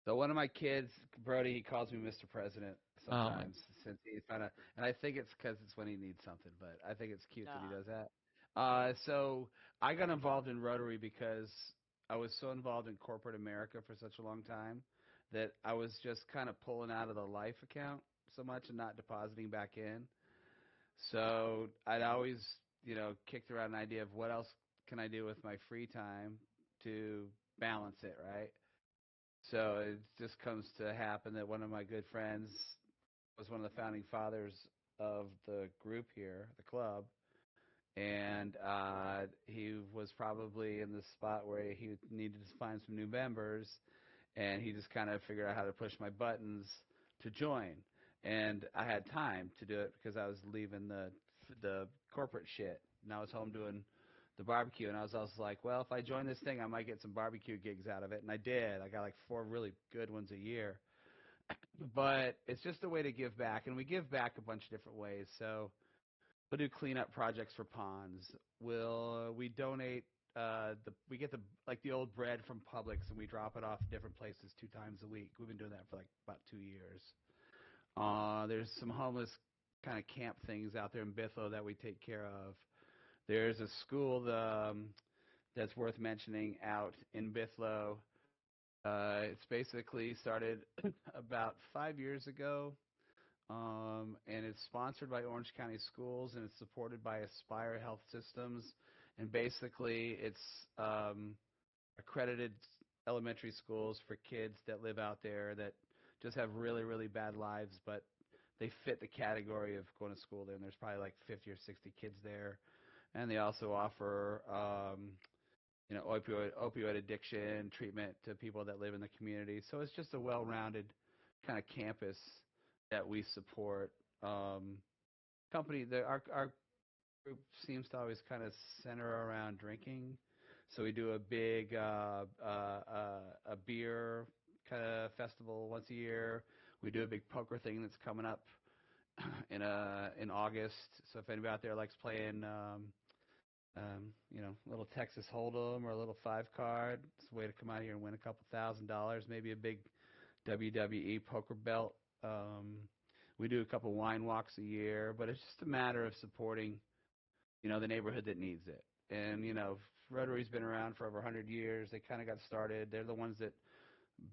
so one of my kids, Brody, he calls me Mr. President Oh my. sometimes since he's kind of, and I think it's because it's when he needs something, but I think it's cute that he Nah. does that. So I got involved in Rotary because I was so involved in corporate America for such a long time that I was just kind of pulling out of the life account so much and not depositing back in. So I'd always, kicked around an idea of what else can I do with my free time to balance it, right? So it just comes to happen that one of my good friends was one of the founding fathers of the group here, the club, and he was probably in the spot where he needed to find some new members, and he just kind of figured out how to push my buttons to join. And I had time to do it because I was leaving the corporate shit, and I was home doing the barbecue. And I was also like, well, if I join this thing, I might get some barbecue gigs out of it, and I did. I got like 4 really good ones a year. But it's just a way to give back, and we give back a bunch of different ways. So we'll do cleanup projects for ponds. We donate we get the old bread from Publix and we drop it off at different places 2 times a week. We've been doing that for like about 2 years. There's some homeless kind of camp things out there in Bithlo that we take care of. There's a school that's worth mentioning out in Bithlo. It's basically started about 5 years ago. And it's sponsored by Orange County Schools, and it's supported by Aspire Health Systems. And basically, it's accredited elementary schools for kids that live out there that just have really, really bad lives, but they fit the category of going to school there. And there's probably like 50 or 60 kids there. And they also offer, opioid addiction treatment to people that live in the community. So it's just a well-rounded kind of campus that we support. Our group seems to always kind of center around drinking, so we do a big a beer kind of festival once a year. We do a big poker thing that's coming up in August. So if anybody out there likes playing, a little Texas Hold'em or a little 5 card, it's a way to come out here and win a couple $1,000, maybe a big WWE poker belt. We do a couple wine walks a year, but it's just a matter of supporting, the neighborhood that needs it. And, Rotary's been around for over 100 years. They kind of got started. They're the ones that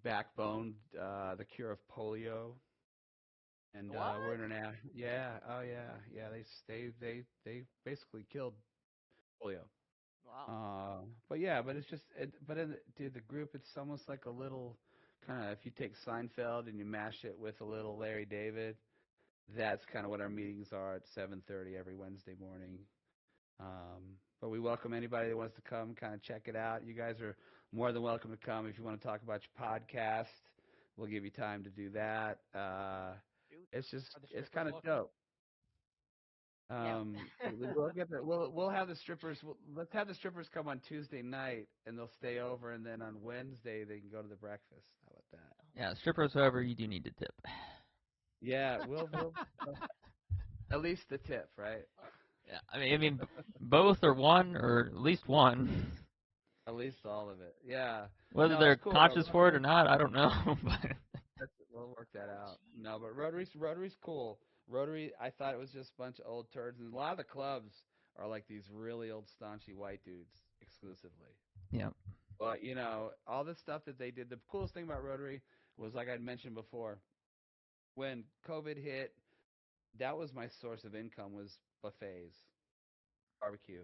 backboned the cure of polio. And What? we're international. Yeah, oh yeah, yeah. They basically killed polio. Wow. But yeah, but it's just, dude, the group, it's almost like a little kind of, if you take Seinfeld and you mash it with a little Larry David, that's kind of what our meetings are at 7:30 every Wednesday morning. But we welcome anybody that wants to come, kind of check it out. You guys are more than welcome to come. If you want to talk about your podcast, we'll give you time to do that. Dude. It's kind of dope. Yeah. We'll have the strippers. Let's have the strippers come on Tuesday night, and they'll stay over, and then on Wednesday they can go to the breakfast. How about that? Yeah, strippers, however, you do need to tip. Yeah, we'll at least the tip, right? Yeah, I mean, both or one or at least one. At least all of it. Yeah. Whether No, they're it's cool conscious though. for it or not, I don't know. But We'll work that out. No, but Rotary's cool. Rotary, I thought it was just a bunch of old turds, and a lot of the clubs are like these really old, staunchy white dudes exclusively. yeah, But all the stuff that they did. The coolest thing about Rotary was, like I'd mentioned before, when COVID hit, that was my source of income was buffets, barbecue,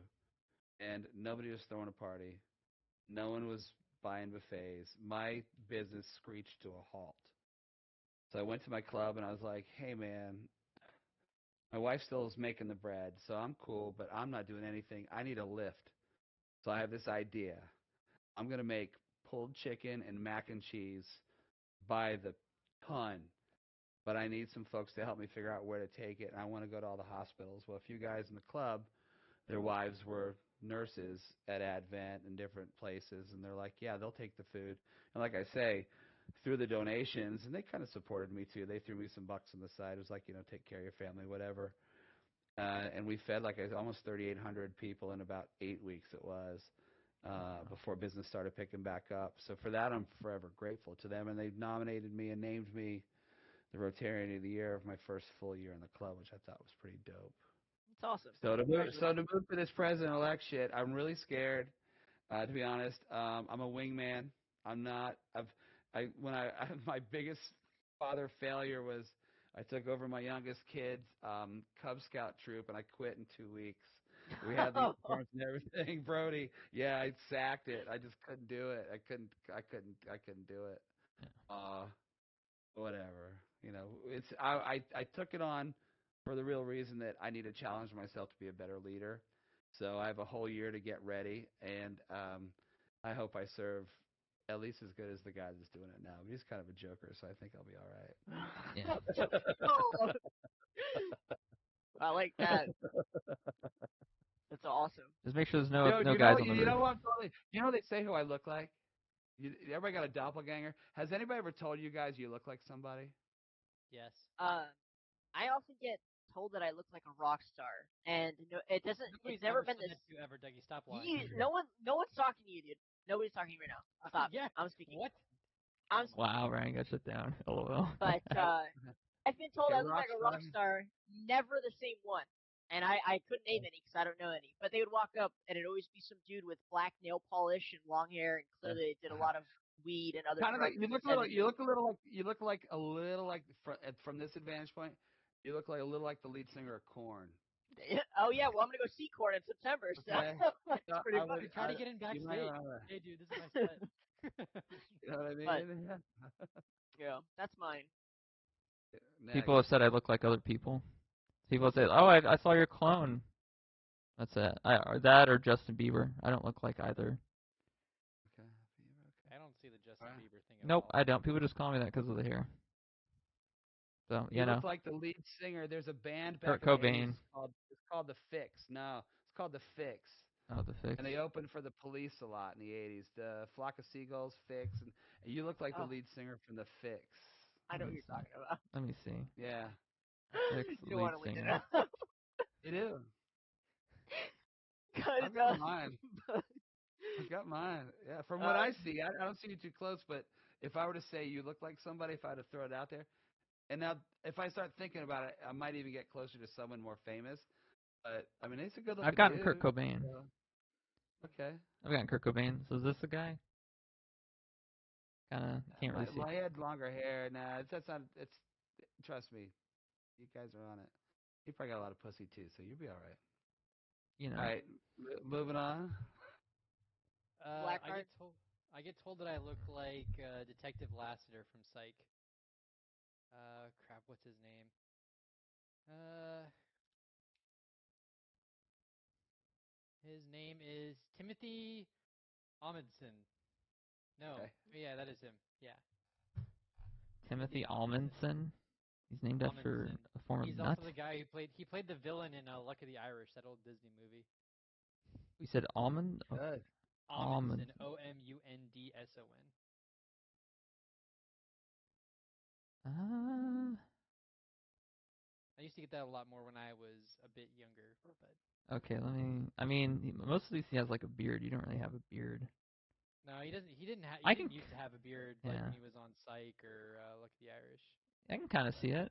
and nobody was throwing a party. No one was buying buffets. My business screeched to a halt. So I went to my club and I was like, hey, man, my wife still is making the bread, so I'm cool, but I'm not doing anything. I need a lift. So I have this idea. I'm going to make pulled chicken and mac and cheese by the ton, but I need some folks to help me figure out where to take it, and I want to go to all the hospitals. Well, a few guys in the club, their wives were nurses at Advent and different places, and they're like, yeah, they'll take the food. And like I say, through the donations, and they kind of supported me too. They threw me some bucks on the side. It was like, take care of your family, whatever. and we fed like almost 3,800 people in about 8 weeks. It was before business started picking back up. So for that, I'm forever grateful to them. And they nominated me and named me the Rotarian of the Year of my first full year in the club, which I thought was pretty dope. It's awesome. So to move to this president-elect shit, I'm really scared. To be honest, I'm a wingman. I'm not. My biggest father failure was I took over my youngest kid's Cub Scout troop and I quit in 2 weeks. We had the uniforms and everything, Brody. Yeah, I sacked it. I just couldn't do it. I couldn't do it. Whatever. You know, I took it on for the real reason that I need to challenge myself to be a better leader. So I have a whole year to get ready, and I hope I serve at least as good as the guy that's doing it now. He's kind of a joker, so I think I'll be all right. Yeah. I like that. That's awesome. Just make sure there's no you guys know, on the you roof. know what? You know they say who I look like? Everybody got a doppelganger? Has anybody ever told you guys you look like somebody? Yes. I often get told that I look like a rock star, and no, it doesn't. Nobody's It's never been said this. that to you ever, Dougie. Stop lying. No one's talking to you, dude. Nobody's talking to you right now. Stop. Yeah. I'm speaking. What? I'm speaking. Wow, Ryan got shut down. LOL. But I've been told Yeah, I look like a rock star, never the same one. And I couldn't name any because I don't know any. But they would walk up, and it'd always be some dude with black nail polish and long hair, and clearly they did a lot of weed and other. Kind of like drugs you look a little like from this advantage point. You look like a little like the lead singer of Korn. Oh yeah, well I'm gonna go see Korn in September, so Okay. that's pretty funny. Try to get in You might backstage. wanna- Hey, dude, this is my set. You know what I mean? But- Yeah, that's mine. People have said I look like other people. People say, "Oh, I saw your clone." That's it. Or that or Justin Bieber. I don't look like either. Okay. I don't see the Justin Alright. Bieber thing at Nope, all. I don't. People just call me that because of the hair. So You you know, look like the lead singer. There's a band Kurt back in the Cobain. 80s it's called The Fix. No, it's called The Fix. Oh, the Fix. And they opened for the Police a lot in the 80s. The Flock of Seagulls, Fix, and you look like the lead singer from The Fix. I know what you're talking about. Let me see. Yeah, Fix You don't want to lead look it singer. up. you do. I've Cause, got mine. I've got mine. Yeah, from what I see, I don't see you too close, but if I were to say you look like somebody, if I had to throw it out there, and now if I start thinking about it, I might even get closer to someone more famous. But I mean, it's a good looking I've gotten dude, Kurt Cobain. so- Okay. I've gotten Kurt Cobain. So is this the guy? Kind of can't really see. Well, he had longer hair. Nah, that's not. It's. Trust me, you guys are on it. He probably got a lot of pussy too, so you'll be all right. You know. All right, moving on. Blackheart? I get told that I look like Detective Lassiter from Psych. Crap, what's his name? His name is Timothy Amundsen. No, Okay. yeah, that is him. Yeah. Timothy Amundsen. He's named after Amundsen. a form He's of nut. also the guy who played the villain in Luck of the Irish, that old Disney movie. We said almond. Good. Amundsen, Omundson. I used to get that a lot more when I was a bit younger, but Okay, let me. I mean, most of these he has like a beard. You don't really have a beard. no, he doesn't. He didn't used to have a beard like Yeah. when he was on Psych or Luck of the Irish. I can kind of see it.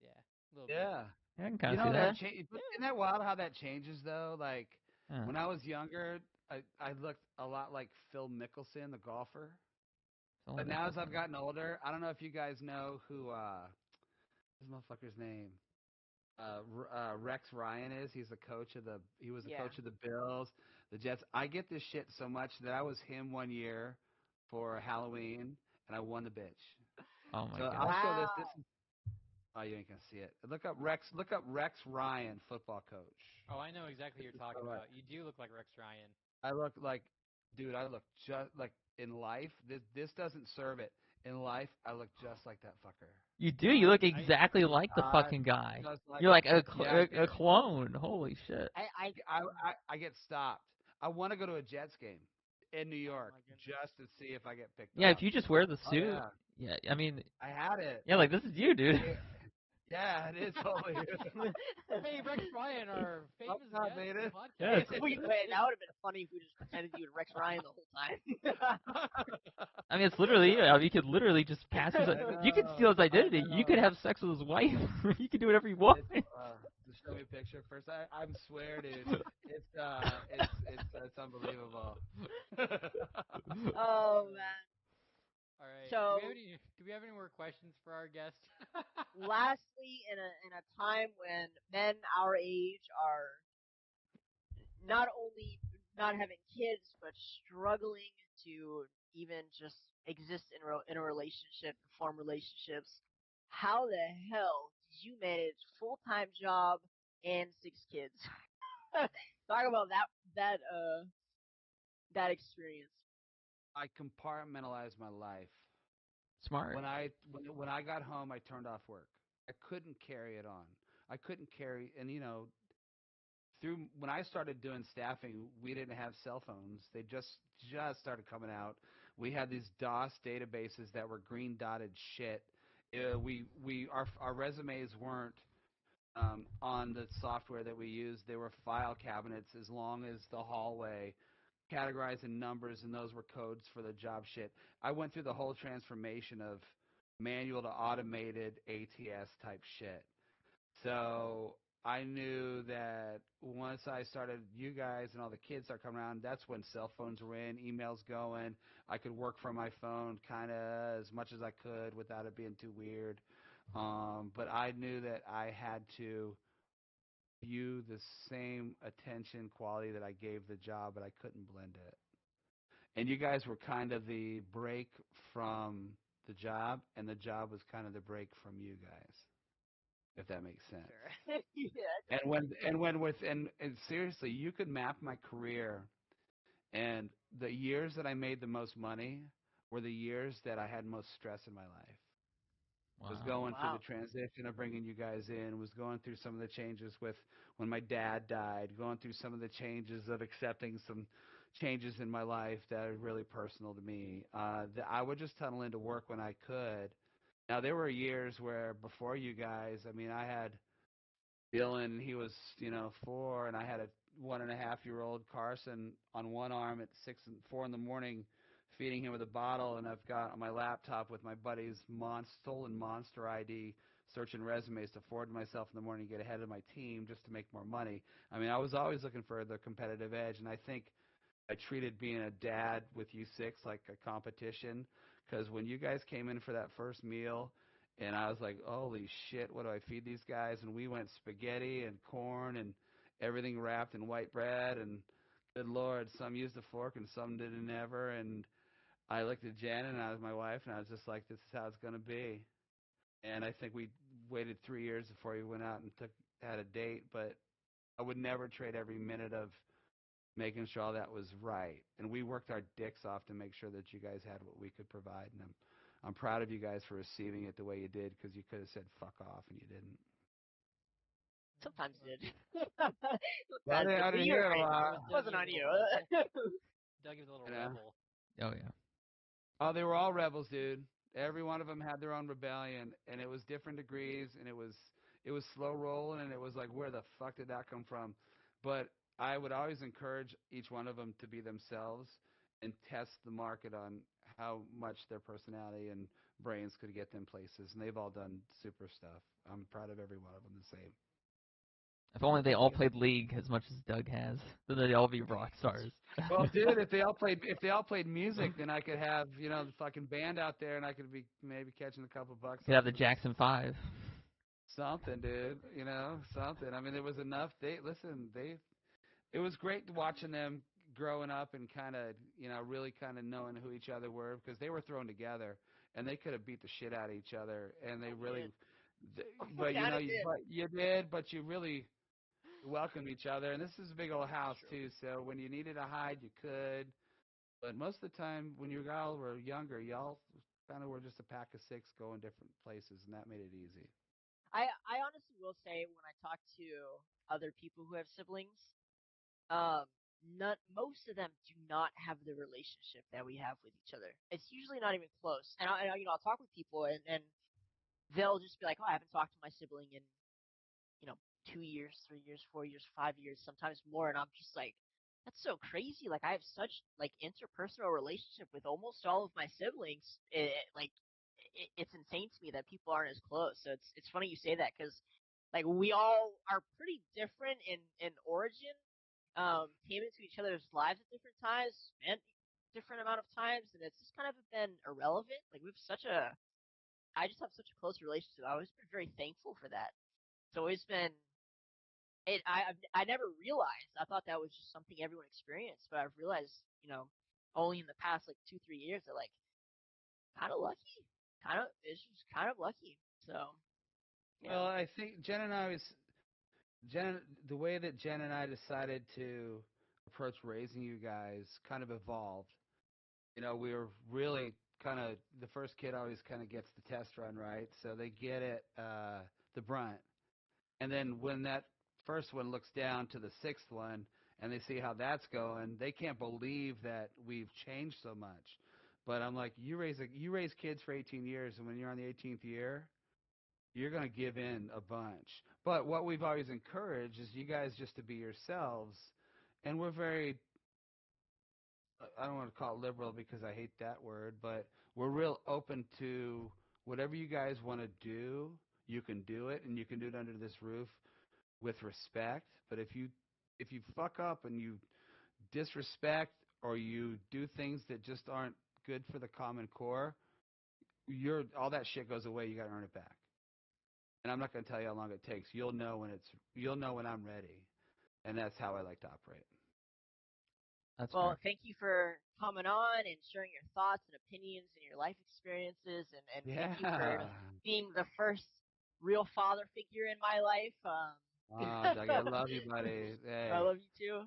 Yeah, a little bit. Yeah. Yeah, I can kind You of know see that that. isn't that wild how that changes though? Like Yeah. when I was younger, I looked a lot like Phil Mickelson, the golfer. It's But only now that as I've different. gotten older, I don't know if you guys know who this motherfucker's name. Rex Ryan is. He was the coach of the Bills, the Jets. I get this shit so much that I was him one year for Halloween and I won the bitch. Oh my So god. I'll show this. Wow. Oh, you ain't gonna see it. Look up Rex Ryan, football coach. Oh, I know exactly what you're talking Alright. about. You do look like Rex Ryan. I look like, dude. I look just like in life. This doesn't serve it. In life, I look just like that fucker. You do. You look exactly like the fucking guy. Just like You're like him. a clone. Holy shit. I get stopped. I want to go to a Jets game in New York my goodness. just to see if I get picked Yeah, up. if you just wear the Oh, suit. yeah. Yeah, I mean, I had it. yeah, like this is you, dude. Yeah, it is totally. Hey, Rex Ryan, our famous not, guest made on the it. podcast. That would have been funny if we just pretended you and Rex Ryan the whole time. I mean, it's literally you could literally just pass his. You could steal his identity. You could have sex with his wife. You could do whatever you want. Just show me a picture first. I'm swear, dude. It's unbelievable. Oh man. All right. So Do we have any more questions for our guest? lastly, in a time when men our age are not only not having kids but struggling to even just exist in a relationship, form relationships, how the hell did you manage full-time job and 6 kids? Talk about that experience. I compartmentalized my life. Smart. When I got home, I turned off work. I couldn't carry it on. I couldn't carry, and through when I started doing staffing, we didn't have cell phones. They just started coming out. We had these DOS databases that were green dotted shit. Our resumes weren't on the software that we used. They were file cabinets as long as the hallway, categorized in numbers, and those were codes for the job shit. I went through the whole transformation of manual to automated ATS type shit. So I knew that once I started, you guys and all the kids start coming around, that's when cell phones were in, emails going. I could work from my phone kind of as much as I could without it being too weird. But I knew that I had to view the same attention quality that I gave the job, but I couldn't blend it. And you guys were kind of the break from the job, and the job was kind of the break from you guys, if that makes sense. Sure. Yeah. And seriously, you could map my career, and the years that I made the most money were the years that I had most stress in my life. Wow. Was going through Wow. the transition of bringing you guys in, was going through some of the changes with when my dad died, going through some of the changes of accepting some changes in my life that are really personal to me. I would just tunnel into work when I could. Now, there were years where before you guys, I mean, I had Dylan, he was, 4, and I had a 1.5-year-old Carson on one arm at 4 in the morning, feeding him with a bottle, and I've got on my laptop with my buddy's stolen Monster ID, searching resumes to forward to myself in the morning to get ahead of my team just to make more money. I mean, I was always looking for the competitive edge, and I think I treated being a dad with you 6 like a competition, because when you guys came in for that first meal, and I was like, holy shit, what do I feed these guys? And we went spaghetti and corn and everything wrapped in white bread. And good Lord, some used a fork and some didn't ever. And I looked at Janet, and I was my wife, and I was just like, this is how it's going to be. And I think we waited 3 years before we went out and had a date. But I would never trade every minute of making sure all that was right. And we worked our dicks off to make sure that you guys had what we could provide. And I'm proud of you guys for receiving it the way you did, because you could have said fuck off and you didn't. Sometimes did. Well, I didn't hear it a lot. It wasn't on you. Doug was a little Yeah. rebel. Oh yeah. Oh, they were all rebels, dude. Every one of them had their own rebellion, and it was different degrees, and it was slow rolling, and it was like, where the fuck did that come from? But I would always encourage each one of them to be themselves and test the market on how much their personality and brains could get them places, and they've all done super stuff. I'm proud of every one of them the same. If only they all played League as much as Doug has, then they'd all be rock stars. Well, dude, if they all played music, then I could have the fucking band out there, and I could be maybe catching a couple bucks. Could have the off of Jackson 5. something, dude. Something. I mean, there was enough. It was great watching them growing up and kind of really kind of knowing who each other were, because they were thrown together and they could have beat the shit out of each other, and they really. But but you really welcome each other, and this is a big old house too, so when you needed to hide you could, but most of the time when you all were younger, y'all kind of were just a pack of 6 going different places, and that made it easy. I honestly will say, when I talk to other people who have siblings, most of them do not have the relationship that we have with each other. It's usually not even close. And I'll talk with people, and they'll just be like, oh, I haven't talked to my sibling in 2 years, 3 years, 4 years, 5 years, sometimes more, and I'm just like, that's so crazy. Like I have such like interpersonal relationship with almost all of my siblings. It's insane to me that people aren't as close. So it's funny you say that because like we all are pretty different in origin. Came into each other's lives at different times, spent different amount of times, and it's just kind of been irrelevant. Like I just have such a close relationship. I've always been very thankful for that. It's always been I never realized. I thought that was just something everyone experienced, but I've realized, only in the past like 2-3 years that like kind of lucky, it's just kind of lucky. So, Well, I think the way that Jen and I decided to approach raising you guys kind of evolved. We were really kind of the first kid always kind of gets the test run right, so they get it the brunt. And then when that first one looks down to the sixth one and they see how that's going, they can't believe that we've changed so much. But I'm like, you raise kids for 18 years, and when you're on the 18th year, you're going to give in a bunch. But what we've always encouraged is you guys just to be yourselves, and we're very, I don't want to call it liberal because I hate that word, but we're real open to whatever you guys want to do, you can do it, and you can do it under this roof with respect. But if you fuck up and you disrespect or you do things that just aren't good for the Common Core, all that shit goes away. You got to earn it back. And I'm not going to tell you how long it takes. You'll know when I'm ready, and that's how I like to operate. That's well, fair. thank you for coming on and sharing your thoughts and opinions and your life experiences, and thank you for being the first real father figure in my life. Dougie, I love you, buddy. Hey, I love you too.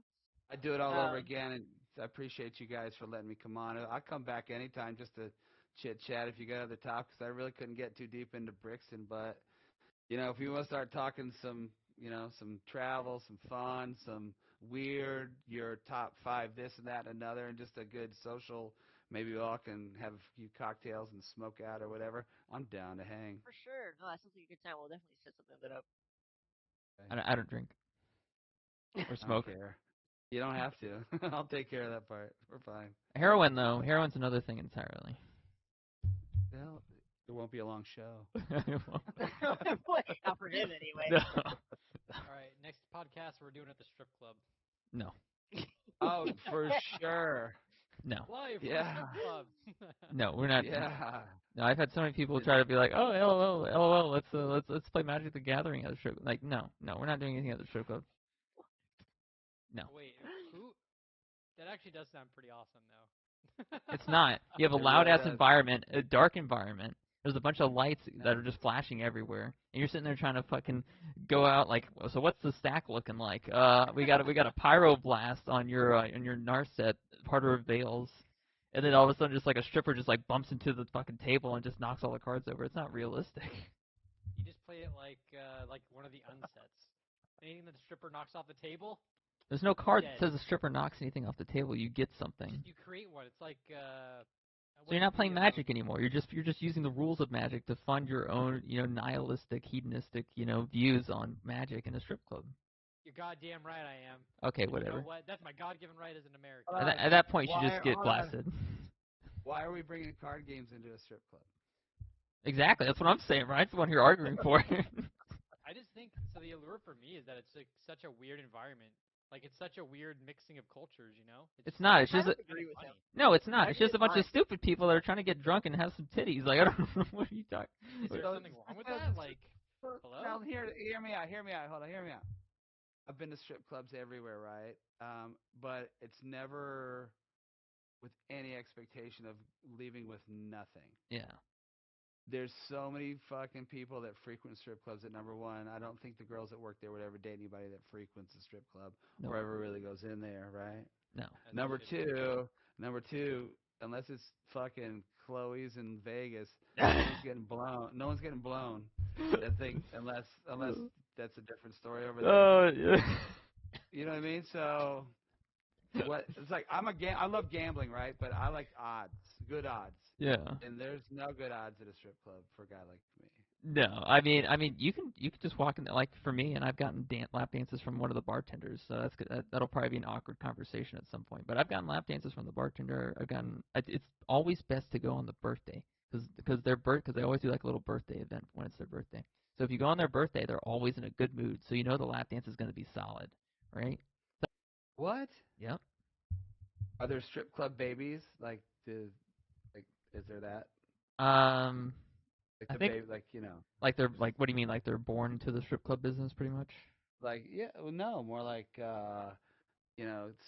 I'd do it all over again, and I appreciate you guys for letting me come on. I'll come back anytime just to chit-chat if you got other topics. I really couldn't get too deep into Brixton, but, if you want to start talking some travel, some fun, some weird, your top 5 this and that and another, and just a good social, maybe we all can have a few cocktails and smoke out or whatever, I'm down to hang. For sure. No, that sounds like a good time. We'll definitely set something like that up. I don't drink or smoke. I don't care. You don't have to. I'll take care of that part. We're fine. Heroin, though. Heroin's another thing entirely. Well, it won't be a long show. Not for him, anyway. No. All right, next podcast we're doing at the strip club. No. Oh, for sure. No. Live from Yeah. the strip club. No, we're not. Yeah. No, I've had so many people try to be like, "Oh, LOL, let's play Magic the Gathering at the strip." Like, no, we're not doing anything at the strip club. No. Wait, who? That actually does sound pretty awesome, though. It's not. You have a It loud really ass does. environment, a dark environment. There's a bunch of lights that are just flashing everywhere, and you're sitting there trying to fucking go out like. So what's the stack looking like? We got a pyro blast on your Narset, part of Veils, and then all of a sudden just like a stripper just like bumps into the fucking table and just knocks all the cards over. It's not realistic. You just play it like one of the unsets. Anything that the stripper knocks off the table, There's no card dead. that says the stripper knocks anything off the table. You get something. You create one. It's like. So you're not playing Magic anymore. You're just using the rules of Magic to fund your own, nihilistic, hedonistic, views on Magic in a strip club. You're goddamn right I am. Okay, And whattever. You know what? That's my God-given right as an American. At that point, you Why- should just get hold on. blasted. Why are we bringing card games into a strip club? Exactly. That's what I'm saying, right? That's the one you're arguing for. I just think so. The allure for me is that it's like such a weird environment. Like it's such a weird mixing of cultures, you know. It's not. It's I just don't agree with him. no. It's not. I It's just a bunch agree. of stupid people that are trying to get drunk and have some titties. Like I don't know what are you talking. Is there something wrong with that? Like, hello? Now, hear me out. Hold on, hear me out. I've been to strip clubs everywhere, right? But it's never with any expectation of leaving with nothing. Yeah. There's so many fucking people that frequent strip clubs that, number one, I don't think the girls that work there would ever date anybody that frequents a strip club or ever really goes in there, right? No. That's Number bullshit. two, unless it's fucking Chloe's in Vegas, no one's getting blown. No one's getting blown. I think unless that's a different story over there. Oh yeah. You know what I mean? So what? It's like I love gambling, right? But I like odds, good odds. Yeah. And there's no good odds at a strip club for a guy like me. No, I mean, you can just walk in. Like for me, and I've gotten lap dances from one of the bartenders, so that's good. That'll probably be an awkward conversation at some point. But I've gotten lap dances from the bartender. It's always best to go on the birthday because they always do like a little birthday event when it's their birthday. So if you go on their birthday, they're always in a good mood, so you know the lap dance is going to be solid, right? What? Yep. Are there strip club babies? Like, is there that? Um, Like I the think baby, like like they're like what do you mean like they're born to the strip club business pretty much? like yeah, well, no, more like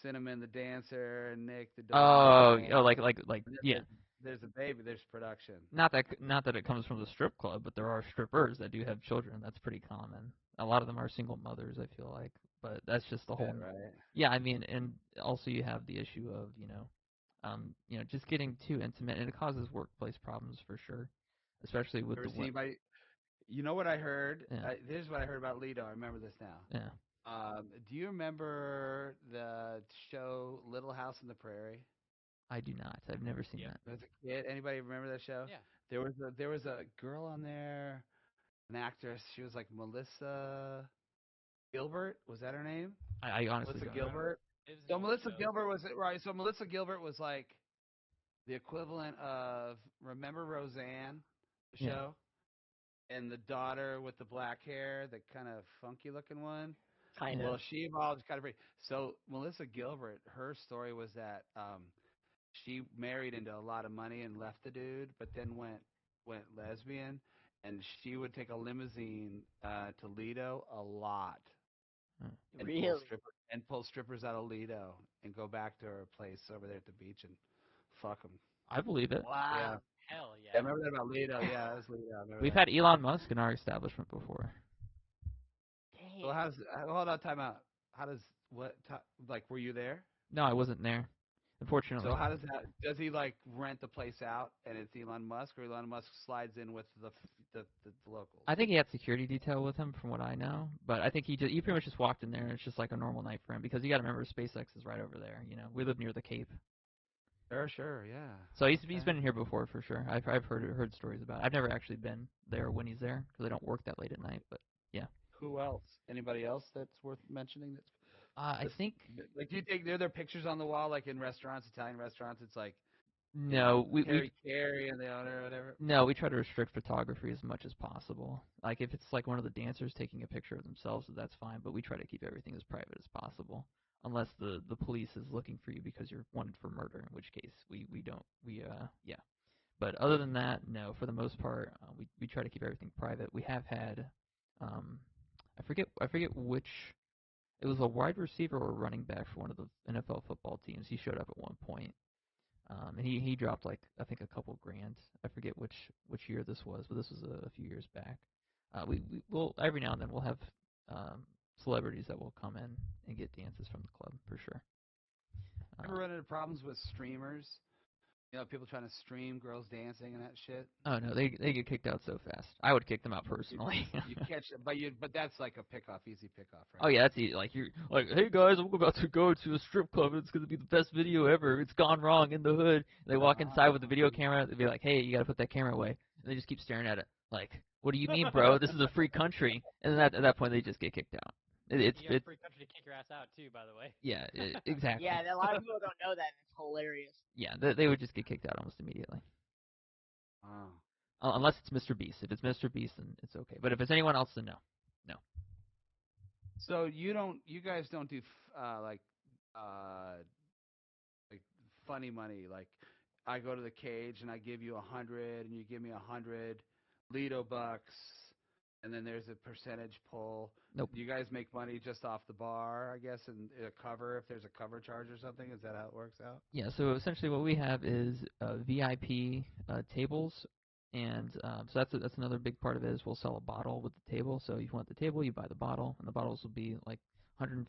Cinnamon the dancer and Nick the Oh, Doberman. And then yeah. there's a baby. There's production. Not that it comes from the strip club, but there are strippers that do have children. That's pretty common. A lot of them are single mothers, I feel like, but that's just the whole. Shit, right? Yeah, I mean, and also you have the issue of just getting too intimate, and it causes workplace problems for sure, especially with Ever the seen anybody? You know what I heard? yeah, This is what I heard about Lido. I remember this now. yeah. Do you remember the show Little House on the Prairie? I do not. I've never seen Yep. that. As a kid, anybody remember that show? Yeah. There was a girl on there, an actress. She was like Melissa Gilbert. Was that her name? I honestly Melissa don't know. Gilbert. It was an So older Melissa show. Gilbert was right. So Melissa Gilbert was like the equivalent of remember Roseanne, the Yeah. show, and the daughter with the black hair, the kind of funky looking one. Kind Yeah. of. Well, she evolved kind of. So Melissa Gilbert, her story was that she married into a lot of money and left the dude, but then went lesbian, and she would take a limousine to Lido a lot Hmm. and Really? pull strippers out of Lido and go back to her place over there at the beach and fuck them. I believe it. Wow. Yeah, Hell I yeah. remember that about Lido. Yeah, that was Lido. I remember We've that. had Elon Musk in our establishment before. So Dang. how does hold on, time out. How does what ti like were you there? No, I wasn't there, So unfortunately. how does that? Does he like rent the place out and it's Elon Musk, or Elon Musk slides in with the locals? I think he had security detail with him, from what I know. But I think he pretty much just walked in there, and it's just like a normal night for him because you got to remember SpaceX is right over there. You know, we live near the Cape, Sure, yeah. so he's Okay. been here before for sure. I've heard stories about it. I've never actually been there when he's there because I don't work that late at night. But yeah, Who else? Anybody else that's worth mentioning? I That's think like, do you think there are pictures on the wall like in restaurants, Italian restaurants? It's like no, Harry Carey and the owner or whatever. no, we try to restrict photography as much as possible. Like if it's like one of the dancers taking a picture of themselves, that's fine. But we try to keep everything as private as possible, unless the police is looking for you because you're wanted for murder, in which case we don't yeah. But other than that, no. For the most part, we try to keep everything private. We have had um, I forget which it was a wide receiver or running back for one of the NFL football teams. He showed up at one point, and he dropped like I think a couple grand. I forget which year this was, but this was a few years back. We'll every now and then we'll have um, celebrities that will come in and get dances from the club for sure. Ever run into problems with streamers? People trying to stream girls dancing and that shit. Oh no, they get kicked out so fast. I would kick them out personally. You catch, but that's like a pickoff, easy pickoff, Oh right? yeah, that's easy. Like you're like, hey guys, I'm about to go to a strip club. It's gonna be the best video ever. It's gone wrong in the hood. And they walk inside with the video camera. They'd be like, hey, you gotta put that camera away. And they just keep staring at it. Like, what do you mean, bro? This is a free country. And then at that point, they just get kicked out. You have free country to kick your ass out too, by the way. Yeah, exactly. Yeah, a lot of people don't know that. And it's hilarious. Yeah, they would just get kicked out almost immediately. Wow. Unless it's Mr. Beast. If it's Mr. Beast, then it's okay. But if it's anyone else, then no. No. So you guys don't do uh, like funny money. Like I go to the cage and I give you 100, and you give me 100 Lido bucks, and then there's a percentage pull. Nope. You guys make money just off the bar, I guess, and a cover if there's a cover charge or something. Is that how it works out? Yeah, so essentially what we have is VIP tables, and so that's another big part of it is we'll sell a bottle with the table. So if you want the table, you buy the bottle, and the bottles will be like $150,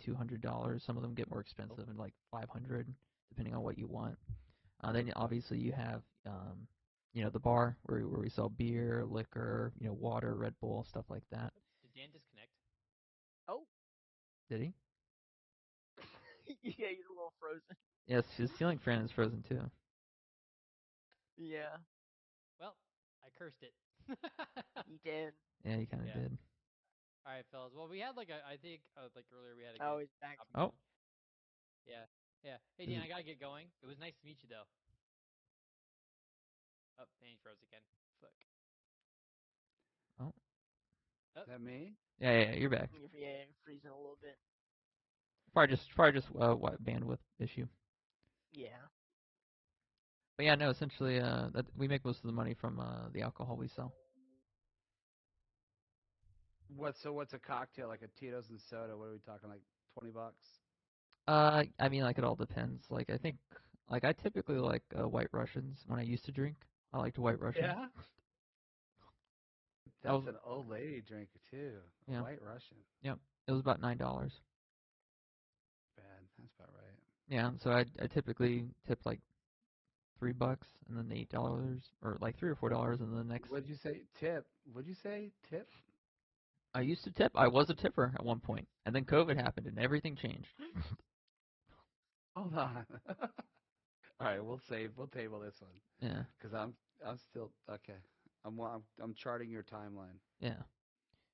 $200. Some of them get more expensive, and like 500, depending on what you want. Then obviously you have the bar where we sell beer, liquor, water, Red Bull, stuff like that. Did Dan disconnect? Oh. Did he? Yeah, he's a little frozen. Yes, his ceiling fan is frozen too. Yeah. Well, I cursed it. You did. Yeah, you kind of Yeah. did. All right, fellas. Well, we had like I think like earlier we had a Oh, good he's back. topic. Oh, Yeah. Yeah. Hey, is Dan, he, I gotta get going. It was nice to meet you, though. Oh, and he froze again. Fuck. oh, Oh, Is that me? yeah, you're back. Yeah, freezing a little bit. Probably just what bandwidth issue. Yeah. But yeah, no, essentially, that we make most of the money from the alcohol we sell. What's a cocktail like a Tito's and soda? What are we talking like $20? I mean, like it all depends. Like I think, like I typically like White Russians when I used to drink. I liked White Russian. Yeah. I was That's an old lady drink too. A yeah, White Russian. yep. It was about $9. Bad. That's about right. Yeah, so I typically tip like $3 and then $8 or like $3 or $4 and then the next. What'd you say? Tip. What'd you say? Tip? I used to tip. I was a tipper at one point, and then COVID happened and everything changed. Hold on. All right, we'll table this one Yeah, because I'm still okay. I'm charting your timeline. yeah.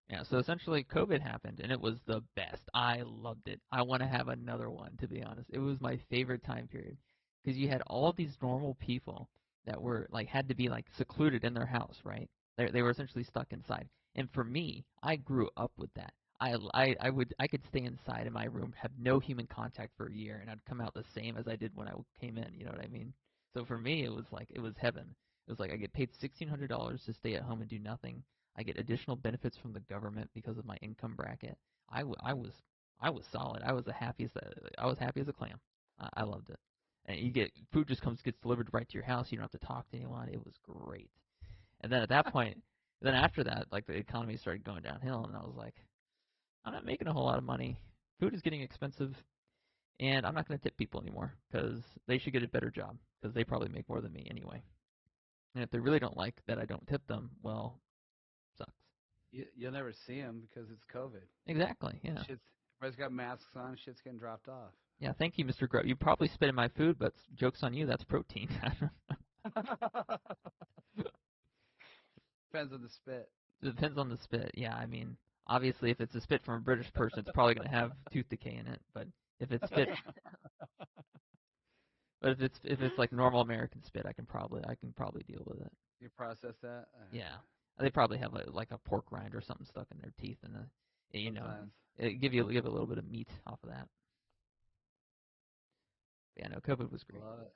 Yeah, so essentially COVID happened and it was the best. I loved it. I want to have another one, to be honest. It was my favorite time period because you had all of these normal people that were like had to be like secluded in their house, right? They were essentially stuck inside. And for me, I grew up with that. I could stay inside in my room, have no human contact for a year, and I'd come out the same as I did when I came in. You know what I mean? So for me, it was like it was heaven. It was like I get paid $1,600 to stay at home and do nothing. I get additional benefits from the government because of my income bracket. I was solid. I was happy as a clam. I loved it. And you get food just gets delivered right to your house. You don't have to talk to anyone. It was great. And then at that point, then after that, like the economy started going downhill, and I was like, I'm not making a whole lot of money. Food is getting expensive, and I'm not going to tip people anymore because they should get a better job because they probably make more than me anyway. And if they really don't like that I don't tip them, well, sucks. You'll never see them because it's COVID. Exactly. Yeah. Shit's everybody's got masks on. Shit's getting dropped off. Yeah. Thank you, Mr. Grow. You probably spit in my food, but joke's on you. That's protein. Depends on the spit. It depends on the spit. Yeah. I mean, obviously, if it's a spit from a British person, it's probably going to have tooth decay in it. But if it's spit, but if it's like normal American spit, I can probably deal with it. You process that? Yeah. They probably have like a pork rind or something stuck in their teeth, and Sometimes. give a little bit of meat off of that. But yeah. No, COVID was great. Love it.